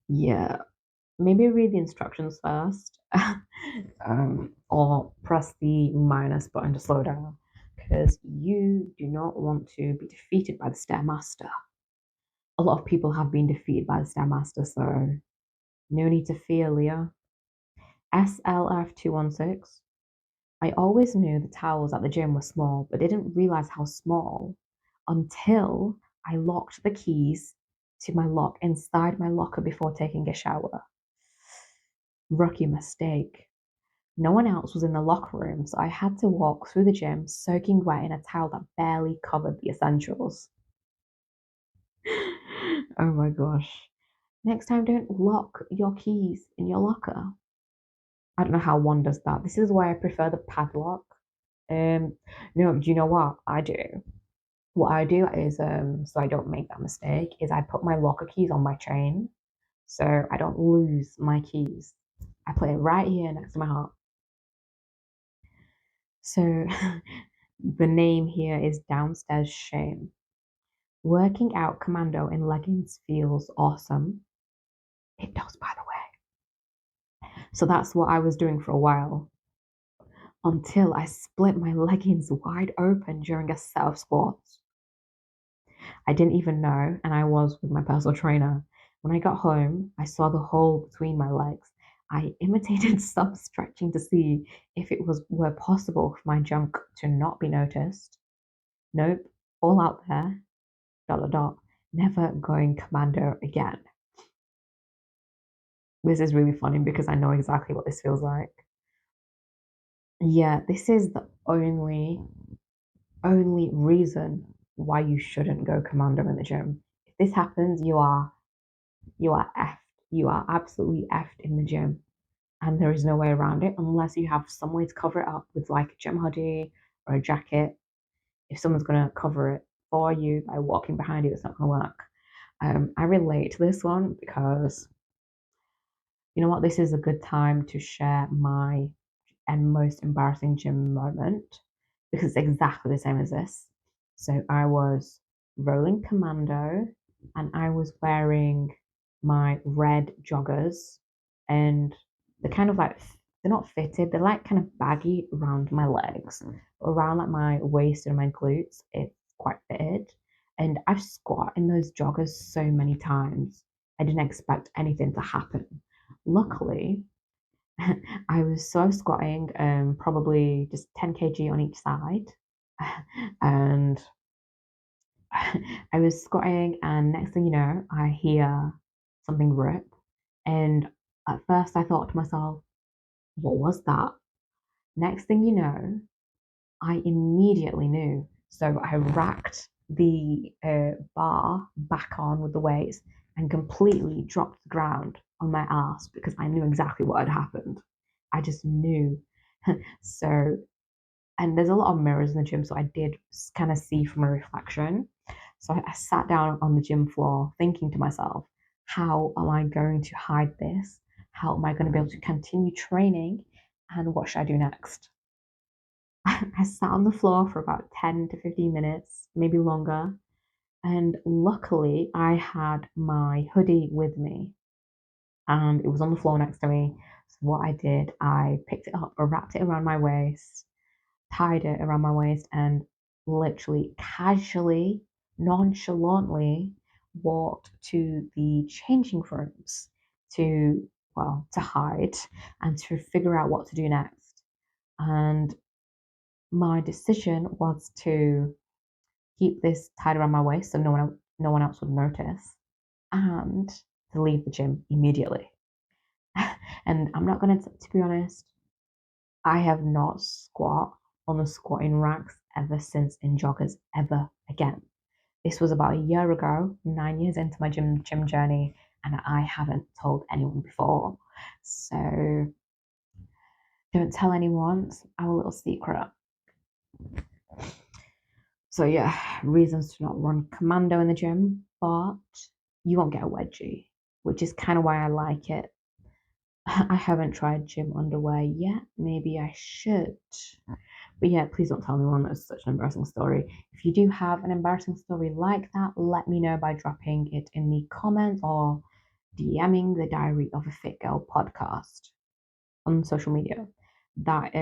Yeah, maybe read the instructions first, or press the minus button to slow down because you do not want to be defeated by the Stairmaster. A lot of people have been defeated by the Stairmaster, so no need to fear, Leah. SLF216. I always knew the towels at the gym were small, but didn't realize how small until I locked the keys to my lock inside my locker before taking a shower. Rookie mistake. No one else was in the locker room, so I had to walk through the gym soaking wet in a towel that barely covered the essentials. Oh my gosh. Next time, don't lock your keys in your locker. I don't know how one does that. This is why I prefer the padlock. Um, no, do you know what I do? What I do is, so I don't make that mistake, is I put my locker keys on my chain so I don't lose my keys. I put it right here next to my heart. So the name here is Downstairs Shame. Working out commando in leggings feels awesome. It does, by the way. So that's what I was doing for a while until I split my leggings wide open during a set of squats. I didn't even know, and I was with my personal trainer. When I got home, I saw the hole between my legs. I imitated some stretching to see if it were possible for my junk to not be noticed. Nope, all out there. Dot dot dot. Never going commando again. This is really funny because I know exactly what this feels like. Yeah, this is the only reason why you shouldn't go commando in the gym. If this happens, you are effed. You are absolutely effed in the gym. And there is no way around it unless you have some way to cover it up with like a gym hoodie or a jacket. If someone's gonna cover it for you by walking behind you, it's not gonna work. I relate to this one because you know what, this is a good time to share my and most embarrassing gym moment because it's exactly the same as this. So I was rolling commando and I was wearing my red joggers and they're kind of like they're not fitted, they're like kind of baggy around my legs, around like my waist and my glutes. It's quite fitted. And I've squat in those joggers so many times. I didn't expect anything to happen. Luckily, I was so squatting, probably just 10 kg on each side. And I was squatting, and next thing you know, I hear something rip. And at first, I thought to myself, what was that? Next thing you know, I immediately knew. So I racked the bar back on with the weights and completely dropped the ground on my ass because I knew exactly what had happened. I just knew. So, and there's a lot of mirrors in the gym, so I did kind of see from a reflection. So I sat down on the gym floor thinking to myself, how am I going to hide this? How am I going to be able to continue training? And what should I do next? I sat on the floor for about 10 to 15 minutes, maybe longer. And luckily, I had my hoodie with me. and it was on the floor next to me. So what I did, I picked it up, I wrapped it around my waist, tied it around my waist, and literally casually, nonchalantly walked to the changing rooms to, well, to hide and to figure out what to do next. And my decision was to keep this tied around my waist so no one else would notice, and to leave the gym immediately. And I'm not gonna, to be honest, I have not squat on the squatting racks ever since in joggers ever again. This was about a year ago, 9 years into my gym journey, and I haven't told anyone before. So don't tell anyone. It's our little secret. So yeah, reasons to not run commando in the gym, but you won't get a wedgie, which is kind of why I like it. I haven't tried gym underwear yet. Maybe I should. But yeah, please don't tell anyone that's such an embarrassing story. If you do have an embarrassing story like that, let me know by dropping it in the comments or DMing the Diary of a Fit Girl podcast on social media. That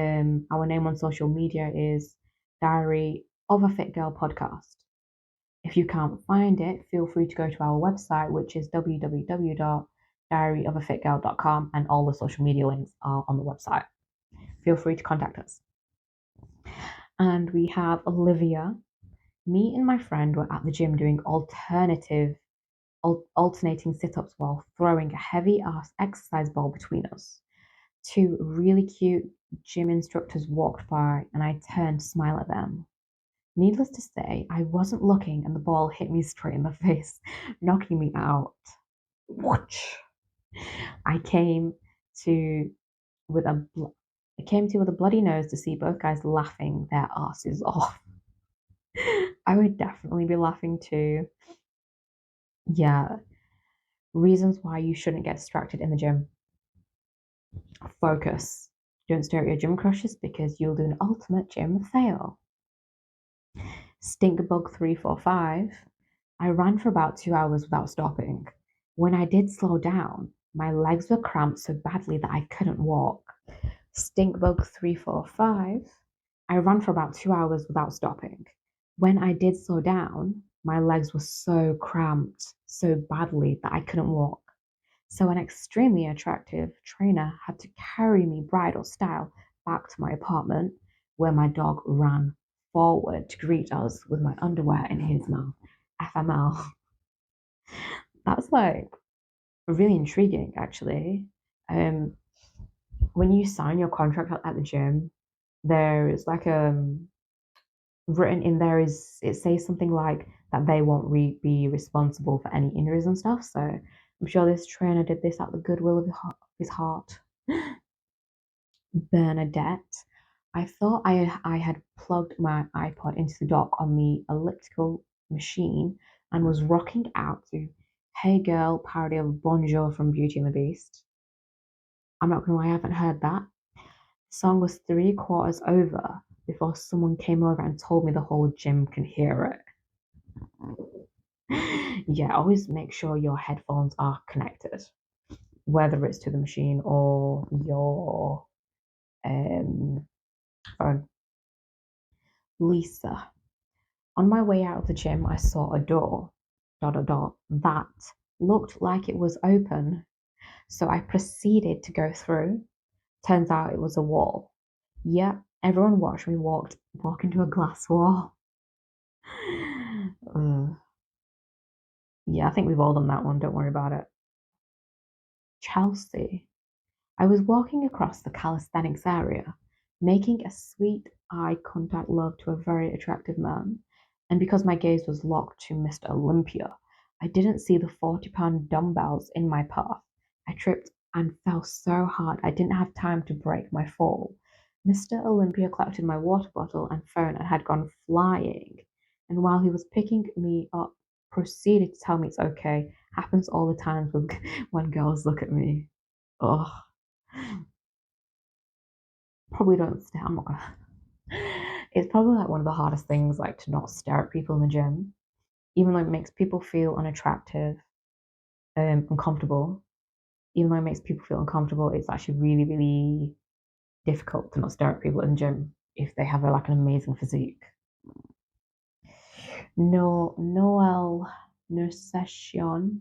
our name on social media is Diary of a Fit Girl podcast. If you can't find it, feel free to go to our website, which is www.diaryofafitgirl.com, and all the social media links are on the website. Feel free to contact us. And we have Olivia. Me and my friend were at the gym doing alternating sit-ups while throwing a heavy-ass exercise ball between us. Two really cute gym instructors walked by, and I turned to smile at them. Needless to say, I wasn't looking, and the ball hit me straight in the face, knocking me out. Whoosh! I came to with a bloody nose to see both guys laughing their asses off. I would definitely be laughing too. Yeah, reasons why you shouldn't get distracted in the gym. Focus. Don't stare at your gym crushes because you'll do an ultimate gym fail. Stinkbug345. I ran for about 2 hours without stopping. When I did slow down, my legs were cramped so badly that I couldn't walk. Stinkbug345. I ran for about 2 hours without stopping. When I did slow down, my legs were so cramped so badly that I couldn't walk. So an extremely attractive trainer had to carry me bridal style back to my apartment, where my dog ran forward to greet us with my underwear in his mouth. FML. That's like really intriguing, actually. When you sign your contract at the gym, there is like written in there is it says something like that they won't be responsible for any injuries and stuff. So I'm sure this trainer did this out the goodwill of his heart. Bernadette. I thought I had plugged my iPod into the dock on the elliptical machine and was rocking out to Hey Girl parody of Bonjour from Beauty and the Beast. I'm not gonna lie, I haven't heard that. The song was 3/4 over before someone came over and told me the whole gym can hear it. Yeah, always make sure your headphones are connected, whether it's to the machine or your phone. Lisa. On my way out of the gym, I saw a door, that looked like it was open. So I proceeded to go through. Turns out it was a wall. Yep, everyone watched me walk into a glass wall. Yeah, I think we've all done that one. Don't worry about it. Chelsea. I was walking across the calisthenics area, making a sweet eye contact love to a very attractive man, and because my gaze was locked to Mr. Olympia, I didn't see the 40-pound dumbbells in my path. I tripped and fell so hard I didn't have time to break my fall. Mr. Olympia collected my water bottle and phone and had gone flying, and while he was picking me up, proceeded to tell me it's okay. Happens all the time when girls look at me. Ugh. Probably don't stare. I'm not gonna. It's probably like one of the hardest things, like to not stare at people in the gym, even though it makes people feel unattractive, uncomfortable. even though it makes people feel uncomfortable, it's actually really, really difficult to not stare at people in the gym if they have like an amazing physique. No, Noel Nursesion.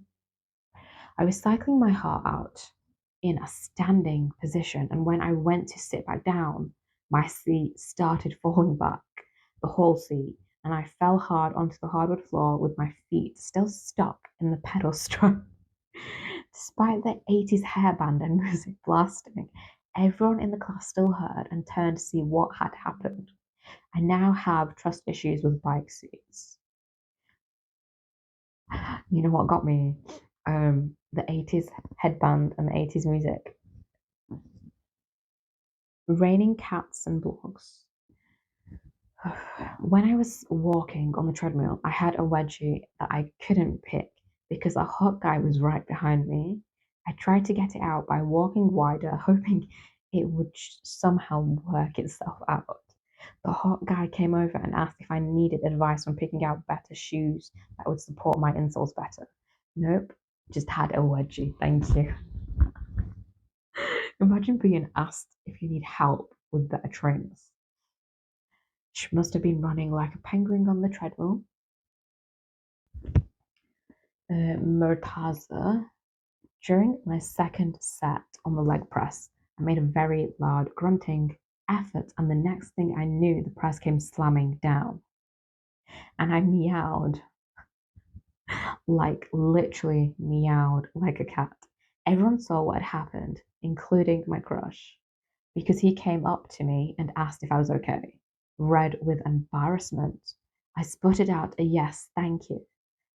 I was cycling my heart out in a standing position, and when I went to sit back down, my seat started falling back, the whole seat, and I fell hard onto the hardwood floor with my feet still stuck in the pedal strap. Despite the 80s hairband and music blasting, everyone in the class still heard and turned to see what had happened. I now have trust issues with bike seats. You know what got me? The 80s headband and the 80s music. Raining cats and blogs. When I was walking on the treadmill, I had a wedgie that I couldn't pick because a hot guy was right behind me. I tried to get it out by walking wider, hoping it would somehow work itself out. The hot guy came over and asked if I needed advice on picking out better shoes that would support my insoles better. Nope, just had a wedgie, thank you. Imagine being asked if you need help with better trainers. She must have been running like a penguin on the treadmill. Murtaza. During my second set on the leg press, I made a very loud grunting effort, and the next thing I knew, the press came slamming down. And I meowed, like literally meowed like a cat. Everyone saw what had happened, including my crush, because he came up to me and asked if I was okay. Red with embarrassment, I sputtered out a yes, thank you.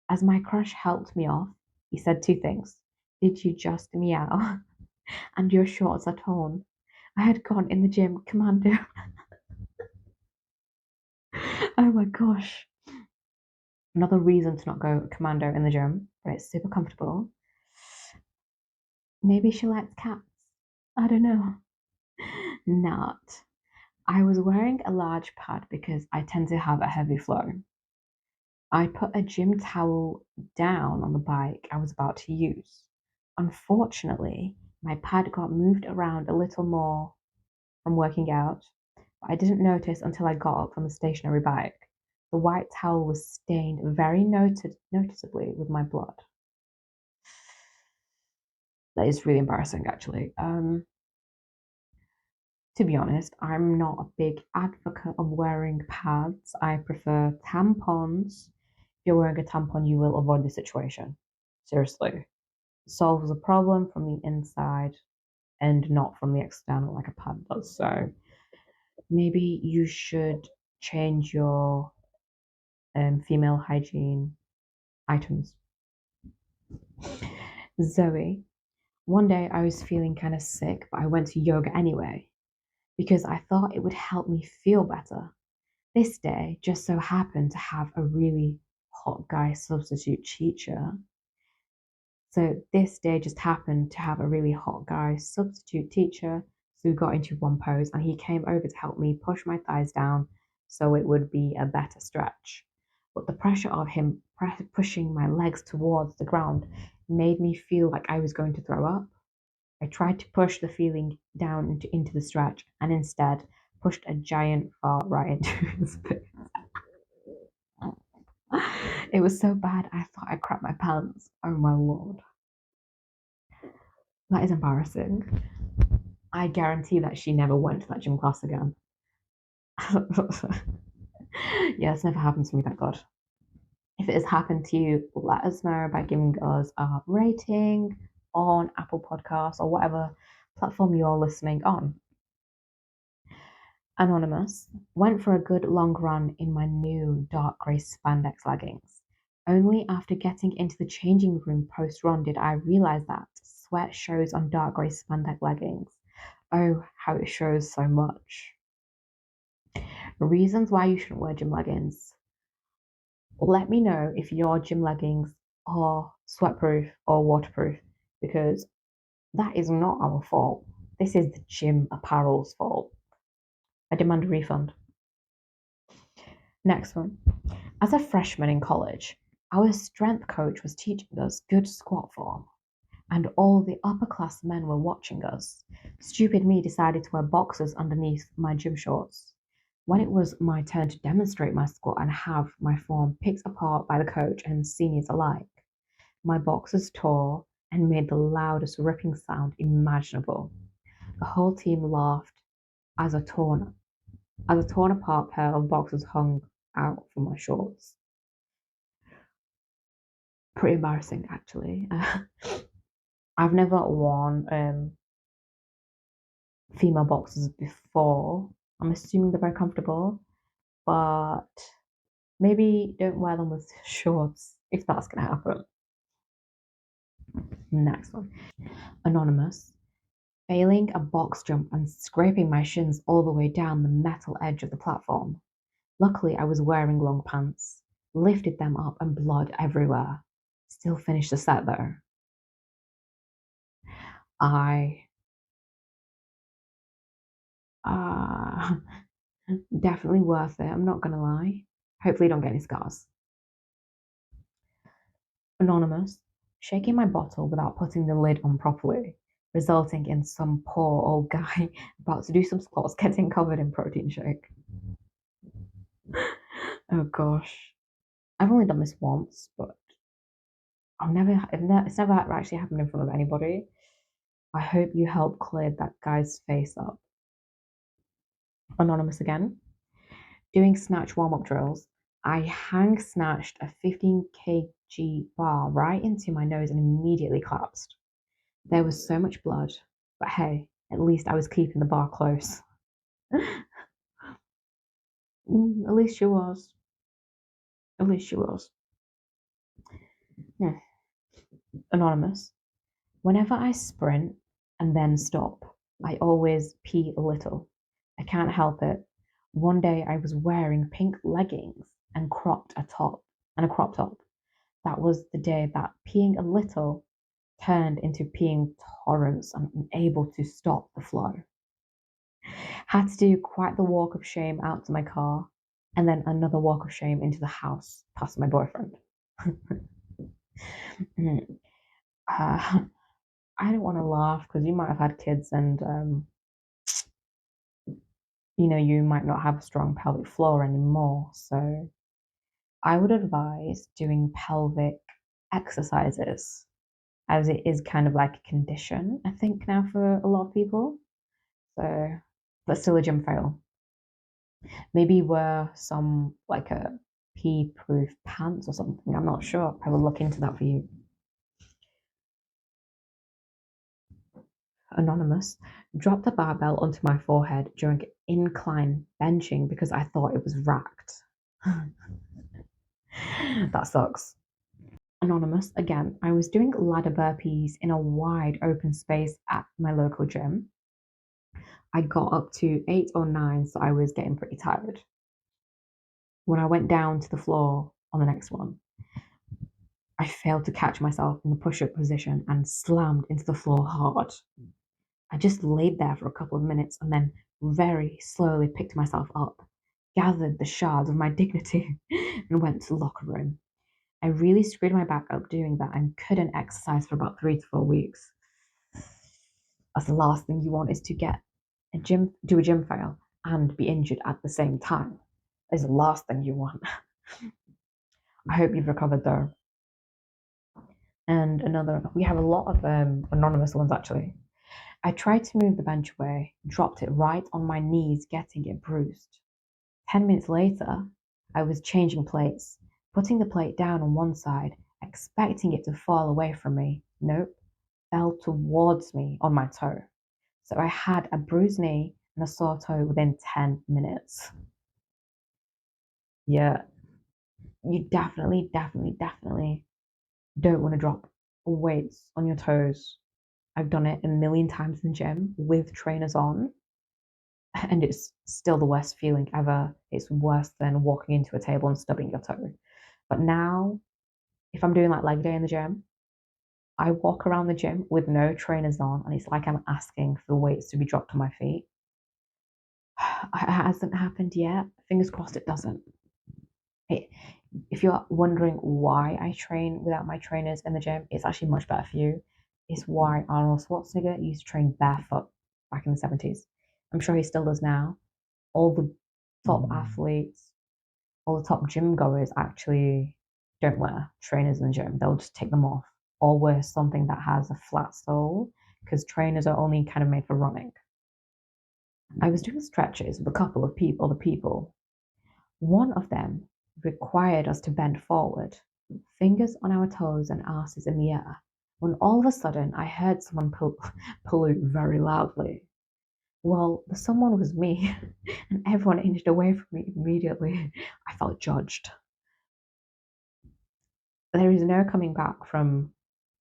As my crush helped me off, he said two things. Did you just meow? And your shorts are torn. I had gone in the gym commando. Oh my gosh. Another reason to not go commando in the gym, but it's super comfortable. Maybe she likes cats. I don't know. Not. I was wearing a large pad because I tend to have a heavy flow. I put a gym towel down on the bike I was about to use. Unfortunately, my pad got moved around a little more from working out, but I didn't notice until I got up from the stationary bike. The white towel was stained very noticeably with my blood. That is really embarrassing, actually. To be honest, I'm not a big advocate of wearing pads. I prefer tampons. If you're wearing a tampon, you will avoid the situation. Seriously. It solves the problem from the inside and not from the external like a pad does. So maybe you should change your female hygiene items. Zoe, one day I was feeling kind of sick, but I went to yoga anyway because I thought it would help me feel better. This day just so happened to have a really hot guy substitute teacher. So this day just happened to have a really hot guy substitute teacher. So we got into one pose and he came over to help me push my thighs down so it would be a better stretch. But the pressure of him pushing my legs towards the ground made me feel like I was going to throw up. I tried to push the feeling down into the stretch and instead pushed a giant fart right into his face. It was so bad I thought I crapped my pants. Oh my lord. That is embarrassing. I guarantee that she never went to that gym class again. Yeah, it's never happened to me, thank God. If it has happened to you, let us know by giving us a rating on Apple Podcasts or whatever platform you're listening on. Anonymous went for a good long run in my new dark grey spandex leggings. Only after getting into the changing room post run did I realize that sweat shows on dark grey spandex leggings. Oh, how it shows so much. Reasons why you shouldn't wear gym leggings. Let me know if your gym leggings are sweatproof or waterproof because that is not our fault. This is the gym apparel's fault. I demand a refund. Next one. As a freshman in college, our strength coach was teaching us good squat form. and all the upper class men were watching us. Stupid me decided to wear boxers underneath my gym shorts. When it was my turn to demonstrate my squat and have my form picked apart by the coach and seniors alike, my boxers tore and made the loudest ripping sound imaginable. The whole team laughed as a torn apart pair of boxers hung out from my shorts. Pretty embarrassing, actually. I've never worn female boxers before. I'm assuming they're very comfortable, but maybe don't wear them with shorts if that's gonna happen. Next one. Anonymous. Failing a box jump and scraping my shins all the way down the metal edge of the platform. Luckily, I was wearing long pants, lifted them up and blood everywhere. Still finished the set though. I uh definitely worth it, I'm not gonna lie. Hopefully you don't get any scars. Anonymous, shaking my bottle without putting the lid on properly, resulting in some poor old guy about to do some squats getting covered in protein shake. Oh gosh. I've only done this once, but it's never actually happened in front of anybody. I hope you help clear that guy's face up. Anonymous again. Doing snatch warm up drills, I hang snatched a 15 kg bar right into my nose and immediately collapsed. There was so much blood, but hey, at least I was keeping the bar close. At least she was. At least she was. Yeah. Anonymous. Whenever I sprint and then stop, I always pee a little. I can't help it. One day I was wearing pink leggings and a crop top. That was the day that peeing a little turned into peeing torrents and unable to stop the flow. Had to do quite the walk of shame out to my car and then another walk of shame into the house past my boyfriend. I don't want to laugh because you might have had kids and you might not have a strong pelvic floor anymore. So I would advise doing pelvic exercises as it is kind of like a condition, I think, now for a lot of people. So, but still a gym fail. Maybe wear some like a pee proof pants or something. I'm not sure. I will look into that for you. Anonymous, dropped a barbell onto my forehead during incline benching because I thought it was racked. That sucks. Anonymous, again, I was doing ladder burpees in a wide open space at my local gym. I got up to 8 or 9, so I was getting pretty tired. When I went down to the floor on the next one, I failed to catch myself in the push up position and slammed into the floor hard. I just laid there for a couple of minutes and then very slowly picked myself up, gathered the shards of my dignity, and went to the locker room. I really screwed my back up doing that and couldn't exercise for about 3 to 4 weeks. That's the last thing you want is to do a gym fail and be injured at the same time. Is the last thing you want. I hope you've recovered though. And we have a lot of anonymous ones actually. I tried to move the bench away, dropped it right on my knees, getting it bruised. 10 minutes later, I was changing plates, putting the plate down on one side, expecting it to fall away from me. Nope, fell towards me on my toe. So I had a bruised knee and a sore toe within 10 minutes. Yeah, you definitely don't want to drop weights on your toes. I've done it a million times in the gym with trainers on, and it's still the worst feeling ever. It's worse than walking into a table and stubbing your toe. But now, if I'm doing like leg day in the gym, I walk around the gym with no trainers on, and it's like I'm asking for the weights to be dropped on my feet. It hasn't happened yet. Fingers crossed it doesn't. If you're wondering why I train without my trainers in the gym, it's actually much better for you. is why Arnold Schwarzenegger used to train barefoot back in the 70s. I'm sure he still does now. All the top athletes, all the top gym goers actually don't wear trainers in the gym. They'll just take them off or wear something that has a flat sole because trainers are only kind of made for running. I was doing stretches with a couple of other people. One of them required us to bend forward, fingers on our toes and asses in the air, when all of a sudden I heard someone pollute very loudly. Well, the someone was me, and everyone inched away from me immediately. I felt judged. There is no coming back from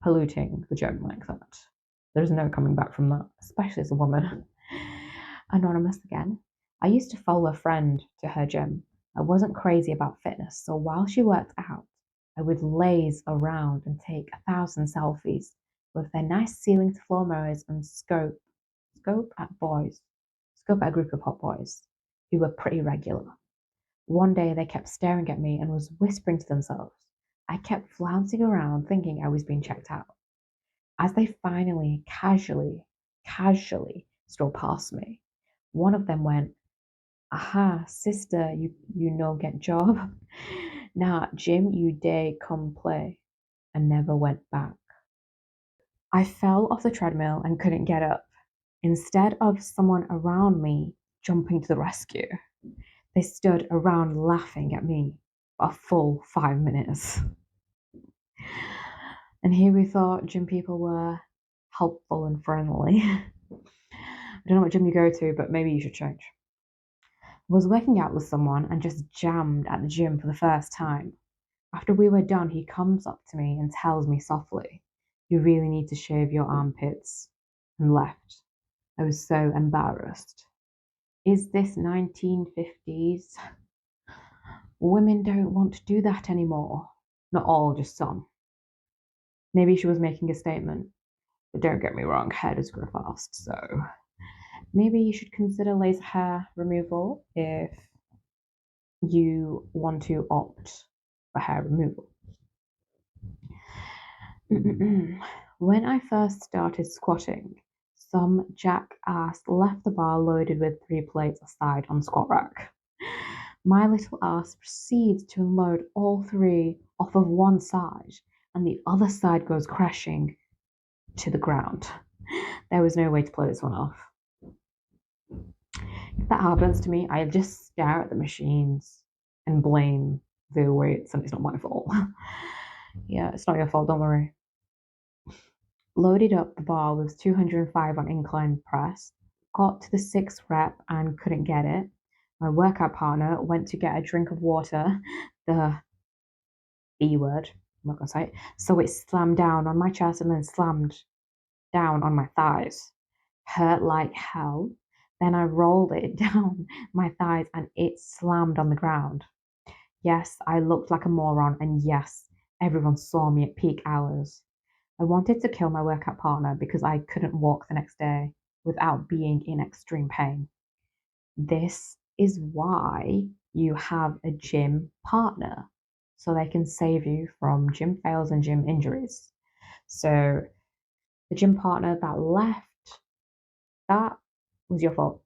polluting the gym like that. There's no coming back from that, especially as a woman. Anonymous again. I used to follow a friend to her gym. I wasn't crazy about fitness, so while she worked out, I would laze around and take 1,000 selfies with their nice ceiling to floor mirrors and scope at boys, scope at a group of hot boys who were pretty regular. One day they kept staring at me and was whispering to themselves. I kept flouncing around thinking I was being checked out. As they finally casually strolled past me, one of them went, "Aha, sister, you no get job. Nah, Jim, you day come play," and never went back. I fell off the treadmill and couldn't get up. Instead of someone around me jumping to the rescue, they stood around laughing at me for a full 5 minutes. And here we thought gym people were helpful and friendly. I don't know what gym you go to, but maybe you should change. Was working out with someone and just jammed at the gym for the first time. After we were done, he comes up to me and tells me softly, "You really need to shave your armpits," and left. I was so embarrassed. Is this 1950s? Women don't want to do that anymore. Not all, just some. Maybe she was making a statement. But don't get me wrong, hair does grow fast, so maybe you should consider laser hair removal if you want to opt for hair removal. When I first started squatting, some jackass left the bar loaded with 3 plates aside on the squat rack. My little ass proceeds to unload all 3 off of one side, and the other side goes crashing to the ground. There was no way to play this one off. If that happens to me, I just stare at the machines and blame the weights, and it's not my fault. Yeah, it's not your fault, don't worry. Loaded up the bar with 205 on incline press, got to the 6th rep and couldn't get it. My workout partner went to get a drink of water, the B word, I'm not gonna say it, so it slammed down on my chest and then slammed down on my thighs. Hurt like hell. Then I rolled it down my thighs and it slammed on the ground. Yes, I looked like a moron, and yes, everyone saw me at peak hours. I wanted to kill my workout partner because I couldn't walk the next day without being in extreme pain. This is why you have a gym partner, so they can save you from gym fails and gym injuries. So the gym partner that left, that was your fault.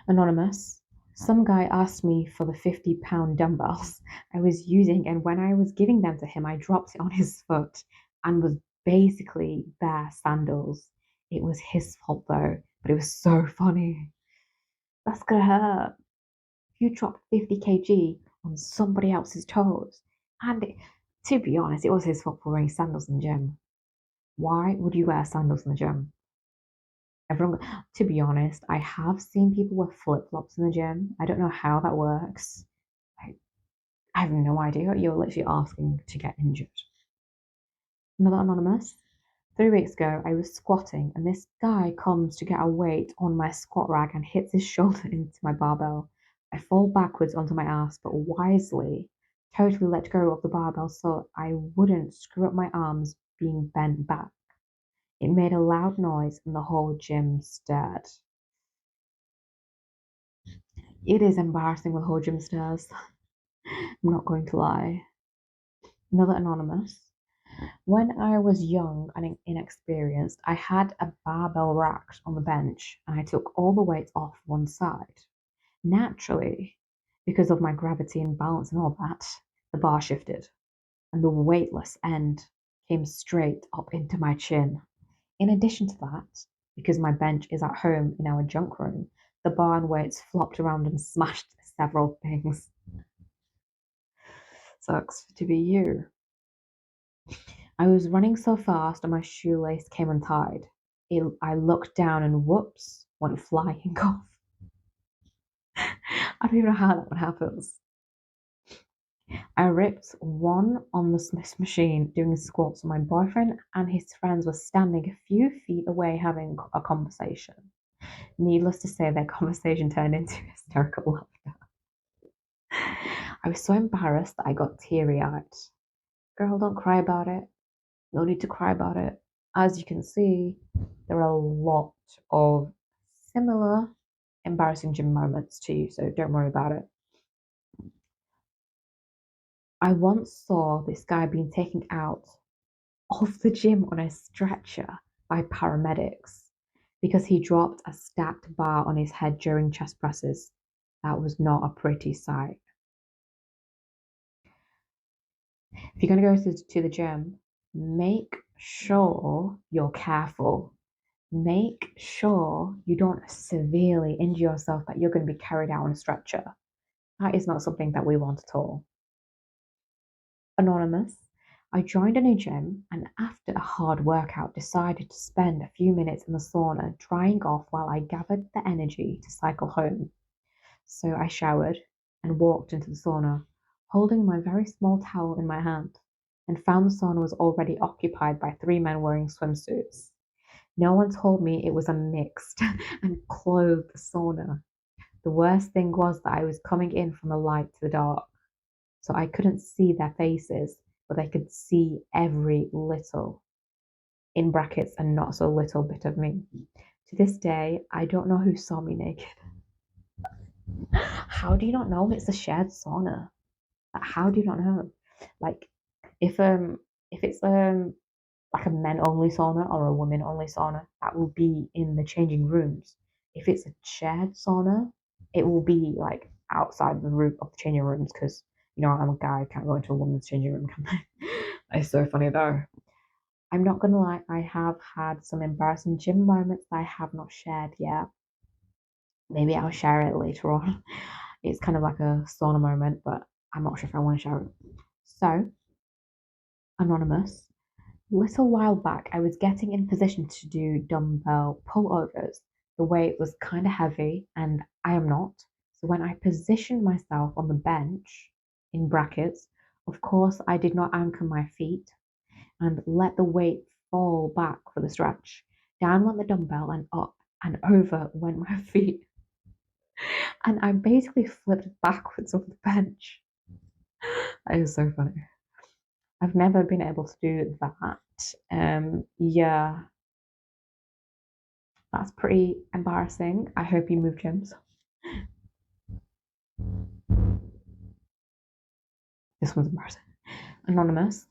Anonymous. Some guy asked me for the 50-pound dumbbells I was using, and when I was giving them to him, I dropped it on his foot and was basically bare sandals. It was his fault though, but it was so funny. That's gonna hurt. If you drop 50 kg on somebody else's toes, and to be honest, it was his fault for wearing sandals in the gym. Why would you wear sandals in the gym? Everyone, to be honest, I have seen people wear flip flops in the gym. I don't know how that works. I have no idea. You're literally asking to get injured. Another anonymous. 3 weeks ago, I was squatting, and this guy comes to get a weight on my squat rack and hits his shoulder into my barbell. I fall backwards onto my ass, but wisely, totally let go of the barbell so I wouldn't screw up my arms being bent back. It made a loud noise, and the whole gym stared. It is embarrassing when the whole gym stares. I'm not going to lie. Another anonymous. When I was young and inexperienced, I had a barbell racked on the bench and I took all the weight off one side. Naturally, because of my gravity and balance and all that, the bar shifted and the weightless end came straight up into my chin. In addition to that, because my bench is at home in our junk room, the bar and weights flopped around and smashed several things. Sucks to be you. I was running so fast and my shoelace came untied. I looked down and whoops, went flying off. I don't even know how that one happens. I ripped one on the Smith machine doing squats, and my boyfriend and his friends were standing a few feet away having a conversation. Needless to say, their conversation turned into hysterical laughter. I was so embarrassed that I got teary eyed. Girl, don't cry about it. No need to cry about it. As you can see, there are a lot of similar embarrassing gym moments to you, so don't worry about it. I once saw this guy being taken out of the gym on a stretcher by paramedics because he dropped a stacked bar on his head during chest presses. That was not a pretty sight. If you're going to go to the gym, make sure you're careful. Make sure you don't severely injure yourself that you're going to be carried out on a stretcher. That is not something that we want at all. Anonymous. I joined a new gym and after a hard workout decided to spend a few minutes in the sauna drying off while I gathered the energy to cycle home. So I showered and walked into the sauna, holding my very small towel in my hand, and found the sauna was already occupied by three men wearing swimsuits. No one told me it was a mixed and clothed sauna. The worst thing was that I was coming in from the light to the dark, so I couldn't see their faces, but I could see every little, in brackets, and not so little bit of me. To this day, I don't know who saw me naked. How do you not know it's a shared sauna? Like, how do you not know? Like, if it's like a men only sauna or a women only sauna, that will be in the changing rooms. If it's a shared sauna, it will be like outside the room of the changing rooms because I'm a guy, I can't go into a woman's changing room, can I? It's so funny though. I'm not gonna lie, I have had some embarrassing gym moments that I have not shared yet. Maybe I'll share it later on. It's kind of like a sauna moment, but I'm not sure if I want to share it. So, anonymous. Little while back, I was getting in position to do dumbbell pullovers. The weight was kind of heavy, and I am not. So when I positioned myself on the bench, in brackets, of course, I did not anchor my feet and let the weight fall back for the stretch. Down went the dumbbell and up and over went my feet. And I basically flipped backwards off the bench. It was so funny. I've never been able to do that. Yeah, that's pretty embarrassing. I hope you move gyms. This one's embarrassing. Anonymous.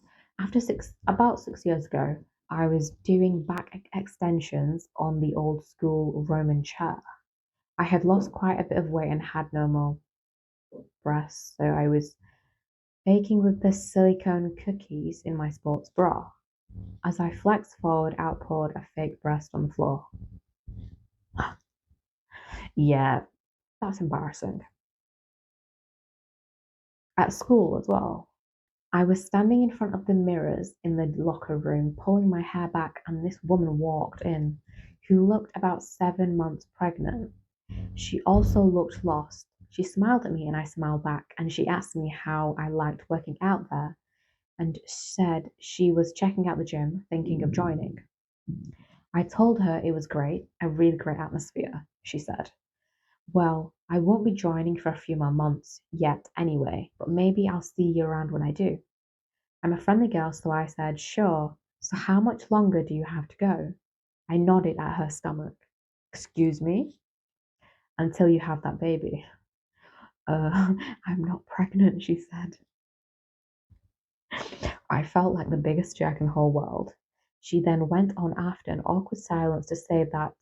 About 6 years ago, I was doing back extensions on the old school Roman chair. I had lost quite a bit of weight and had no more breasts, so I was baking with the silicone cookies in my sports bra. As I flexed forward, out poured a fake breast on the floor. Yeah, that's embarrassing. At school as well. I was standing in front of the mirrors in the locker room, pulling my hair back, and this woman walked in who looked about 7 months pregnant. She also looked lost. She smiled at me, and I smiled back, and she asked me how I liked working out there and said she was checking out the gym, thinking of joining. I told her it was great, a really great atmosphere, she said. Well, I won't be joining for a few more months yet anyway, but maybe I'll see you around when I do. I'm a friendly girl, so I said, sure. So how much longer do you have to go? I nodded at her stomach. Excuse me? Until you have that baby. I'm not pregnant, she said. I felt like the biggest jerk in the whole world. She then went on after an awkward silence to say that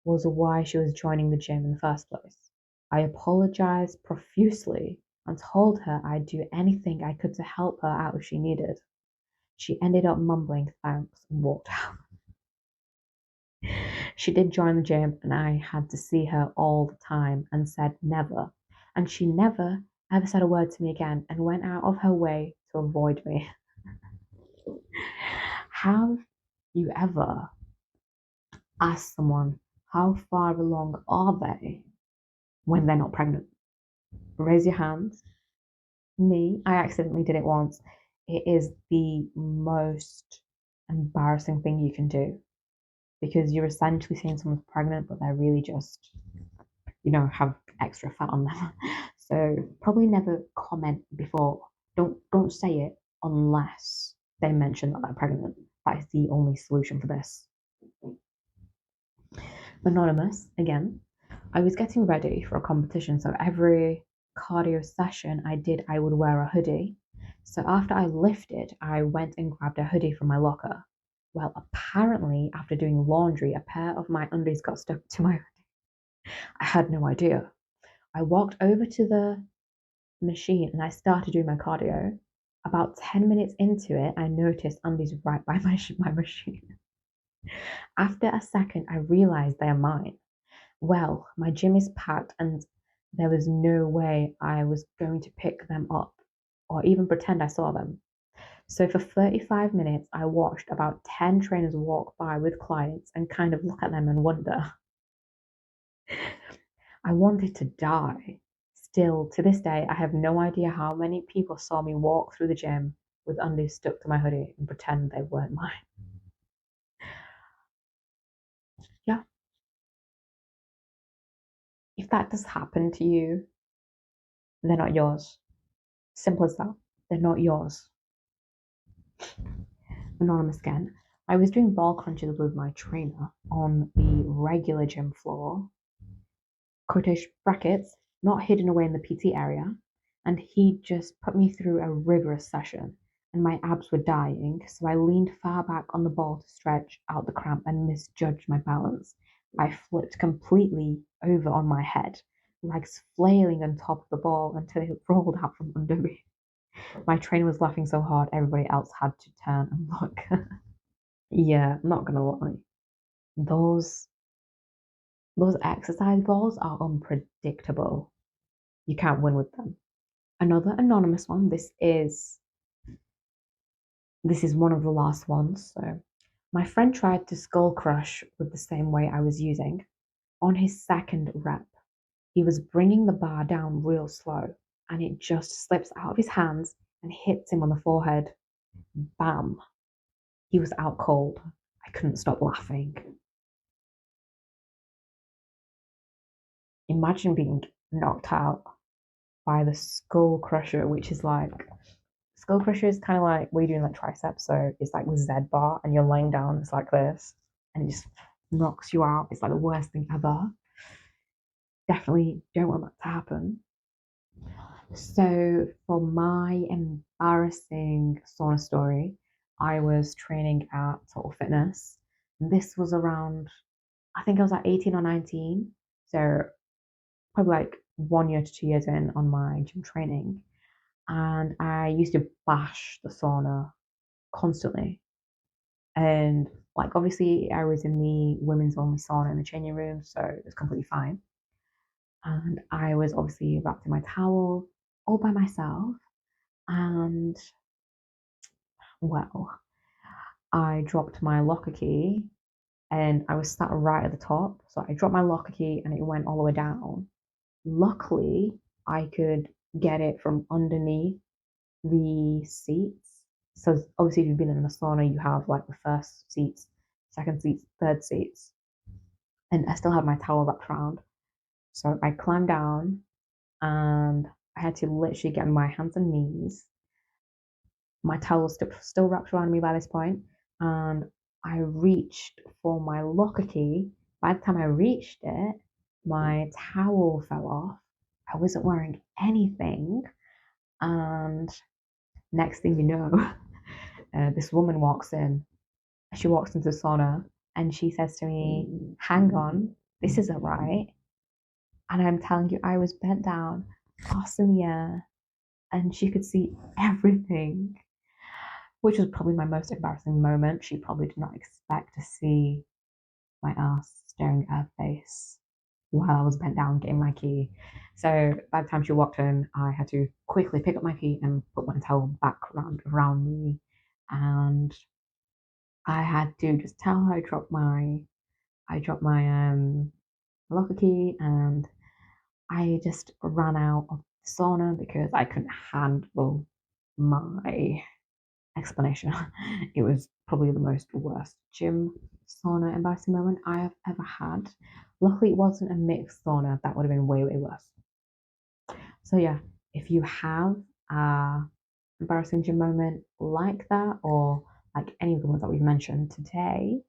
was why she was joining the gym in the first place. I apologized profusely and told her I'd do anything I could to help her out if she needed. She ended up mumbling thanks and walked out. She did join the gym and I had to see her all the time and said never. And she never ever said a word to me again and went out of her way to avoid me. Have you ever asked someone how far along are they when they're not pregnant? Raise your hands. Me, I accidentally did it once. It is the most embarrassing thing you can do because you're essentially saying someone's pregnant, but they're really just, have extra fat on them. So probably never comment before. Don't say it unless they mention that they're pregnant. That is the only solution for this. Anonymous, again. I was getting ready for a competition, so every cardio session I would wear a hoodie. So after I lifted, I went and grabbed a hoodie from my locker. Well, apparently, after doing laundry, a pair of my undies got stuck to my hoodie. I had no idea. I walked over to the machine and I started doing my cardio. About 10 minutes into it, I noticed undies right by my machine. After a second, I realized they are mine. Well, my gym is packed and there was no way I was going to pick them up or even pretend I saw them. So for 35 minutes, I watched about 10 trainers walk by with clients and kind of look at them and wonder. I wanted to die. Still, to this day, I have no idea how many people saw me walk through the gym with undies stuck to my hoodie and pretend they weren't mine. Yeah, if that does happen to you, they're not yours. Simple as that. They're not yours. Anonymous again. I was doing ball crunches with my trainer on the regular gym floor, quotation brackets, not hidden away in the PT area, and he just put me through a rigorous session, and my abs were dying, so I leaned far back on the ball to stretch out the cramp and misjudged my balance. I flipped completely over on my head, legs flailing on top of the ball until it rolled out from under me. My trainer was laughing so hard, everybody else had to turn and look. Yeah, I'm not gonna lie. Those those exercise balls are unpredictable. You can't win with them. Another anonymous one. This is one of the last ones. So my friend tried to skull crush with the same way I was using. On his second rep, he was bringing the bar down real slow, and it just slips out of his hands and hits him on the forehead. Bam! He was out cold. I couldn't stop laughing. Imagine being knocked out by the skull crusher, which is like skull crusher is kind of like we're doing like triceps, so it's like the Z bar, and you're laying down, it's like this, and it just knocks you out. It's like the worst thing ever. Definitely don't want that to happen. So for my embarrassing sauna story, I was training at Total Fitness. This was around, I think I was like 18 or 19. So probably like 1 year to 2 years in on my gym training. And I used to bash the sauna constantly. And like obviously I was in the women's only sauna in the changing room, so it was completely fine. And I was obviously wrapped in my towel all by myself. And well, I dropped my locker key and I was sat right at the top. So I dropped my locker key and it went all the way down. Luckily, I could get it from underneath the seats. So obviously, if you've been in a sauna, you have like the first seats, second seats, third seats, and I still had my towel wrapped around. So I climbed down, and I had to literally get on my hands and knees. My towel was still wrapped around me by this point, and I reached for my locker key. By the time I reached it, my towel fell off. I wasn't wearing anything, and next thing you know, this woman walks in. She walks into the sauna and she says to me, "Hang on, this isn't right." And I'm telling you, I was bent down, tossed in the air, and she could see everything, which was probably my most embarrassing moment. She probably did not expect to see my ass staring at her face while I was bent down getting my key. So by the time she walked in, I had to quickly pick up my key and put my towel back around me. And I had to just tell her I dropped my locker key, and I just ran out of the sauna because I couldn't handle my explanation. It was probably the most worst gym sauna embarrassing moment I have ever had. Luckily, it wasn't a mixed sauna. That would have been way, way worse. So yeah, if you have a embarrassing gym moment like that, or like any of the ones that we've mentioned today,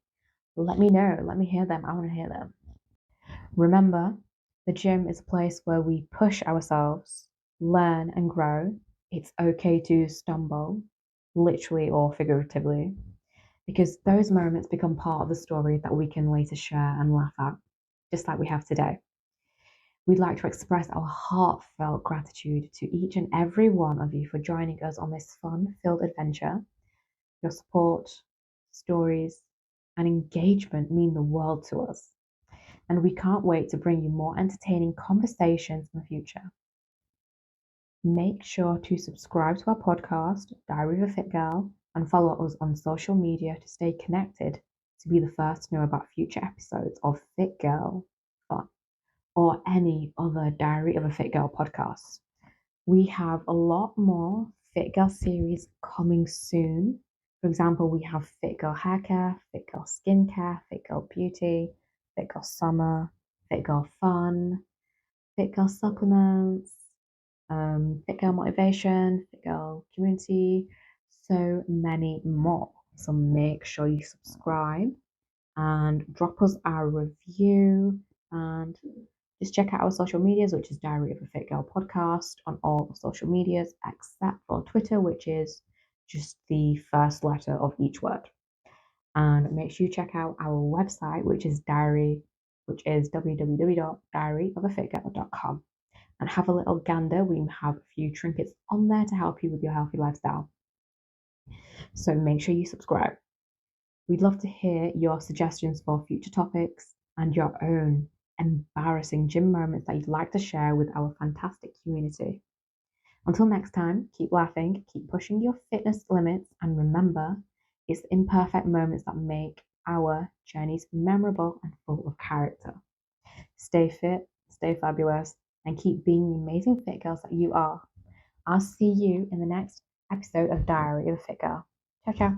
let me know. Let me hear them. I want to hear them. Remember, the gym is a place where we push ourselves, learn, and grow. It's okay to stumble, literally or figuratively, because those moments become part of the story that we can later share and laugh at, just like we have today. We'd like to express our heartfelt gratitude to each and every one of you for joining us on this fun filled adventure. Your support, stories, and engagement mean the world to us, and we can't wait to bring you more entertaining conversations in the future. Make sure to subscribe to our podcast, Diary of a Fit Girl, and follow us on social media to stay connected to be the first to know about future episodes of Fit Girl Fun or any other Diary of a Fit Girl podcasts. We have a lot more Fit Girl series coming soon. For example, we have Fit Girl Hair Care, Fit Girl Skincare, Fit Girl Beauty, Fit Girl Summer, Fit Girl Fun, Fit Girl Supplements, Fit Girl Motivation, Fit Girl Community, so many more. So make sure you subscribe and drop us our review, and just check out our social medias, which is Diary of a Fit Girl Podcast on all social medias except for Twitter, which is just the first letter of each word. And make sure you check out our website, which is www.diaryofafitgirl.com, and have a little gander. We have a few trinkets on there to help you with your healthy lifestyle. So make sure you subscribe. We'd love to hear your suggestions for future topics and your own embarrassing gym moments that you'd like to share with our fantastic community. Until next time, keep laughing, keep pushing your fitness limits, and remember, it's the imperfect moments that make our journeys memorable and full of character. Stay fit, stay fabulous, and keep being the amazing fit girls that you are. I'll see you in the next episode of Diary of a Fit Girl. Ciao, ciao.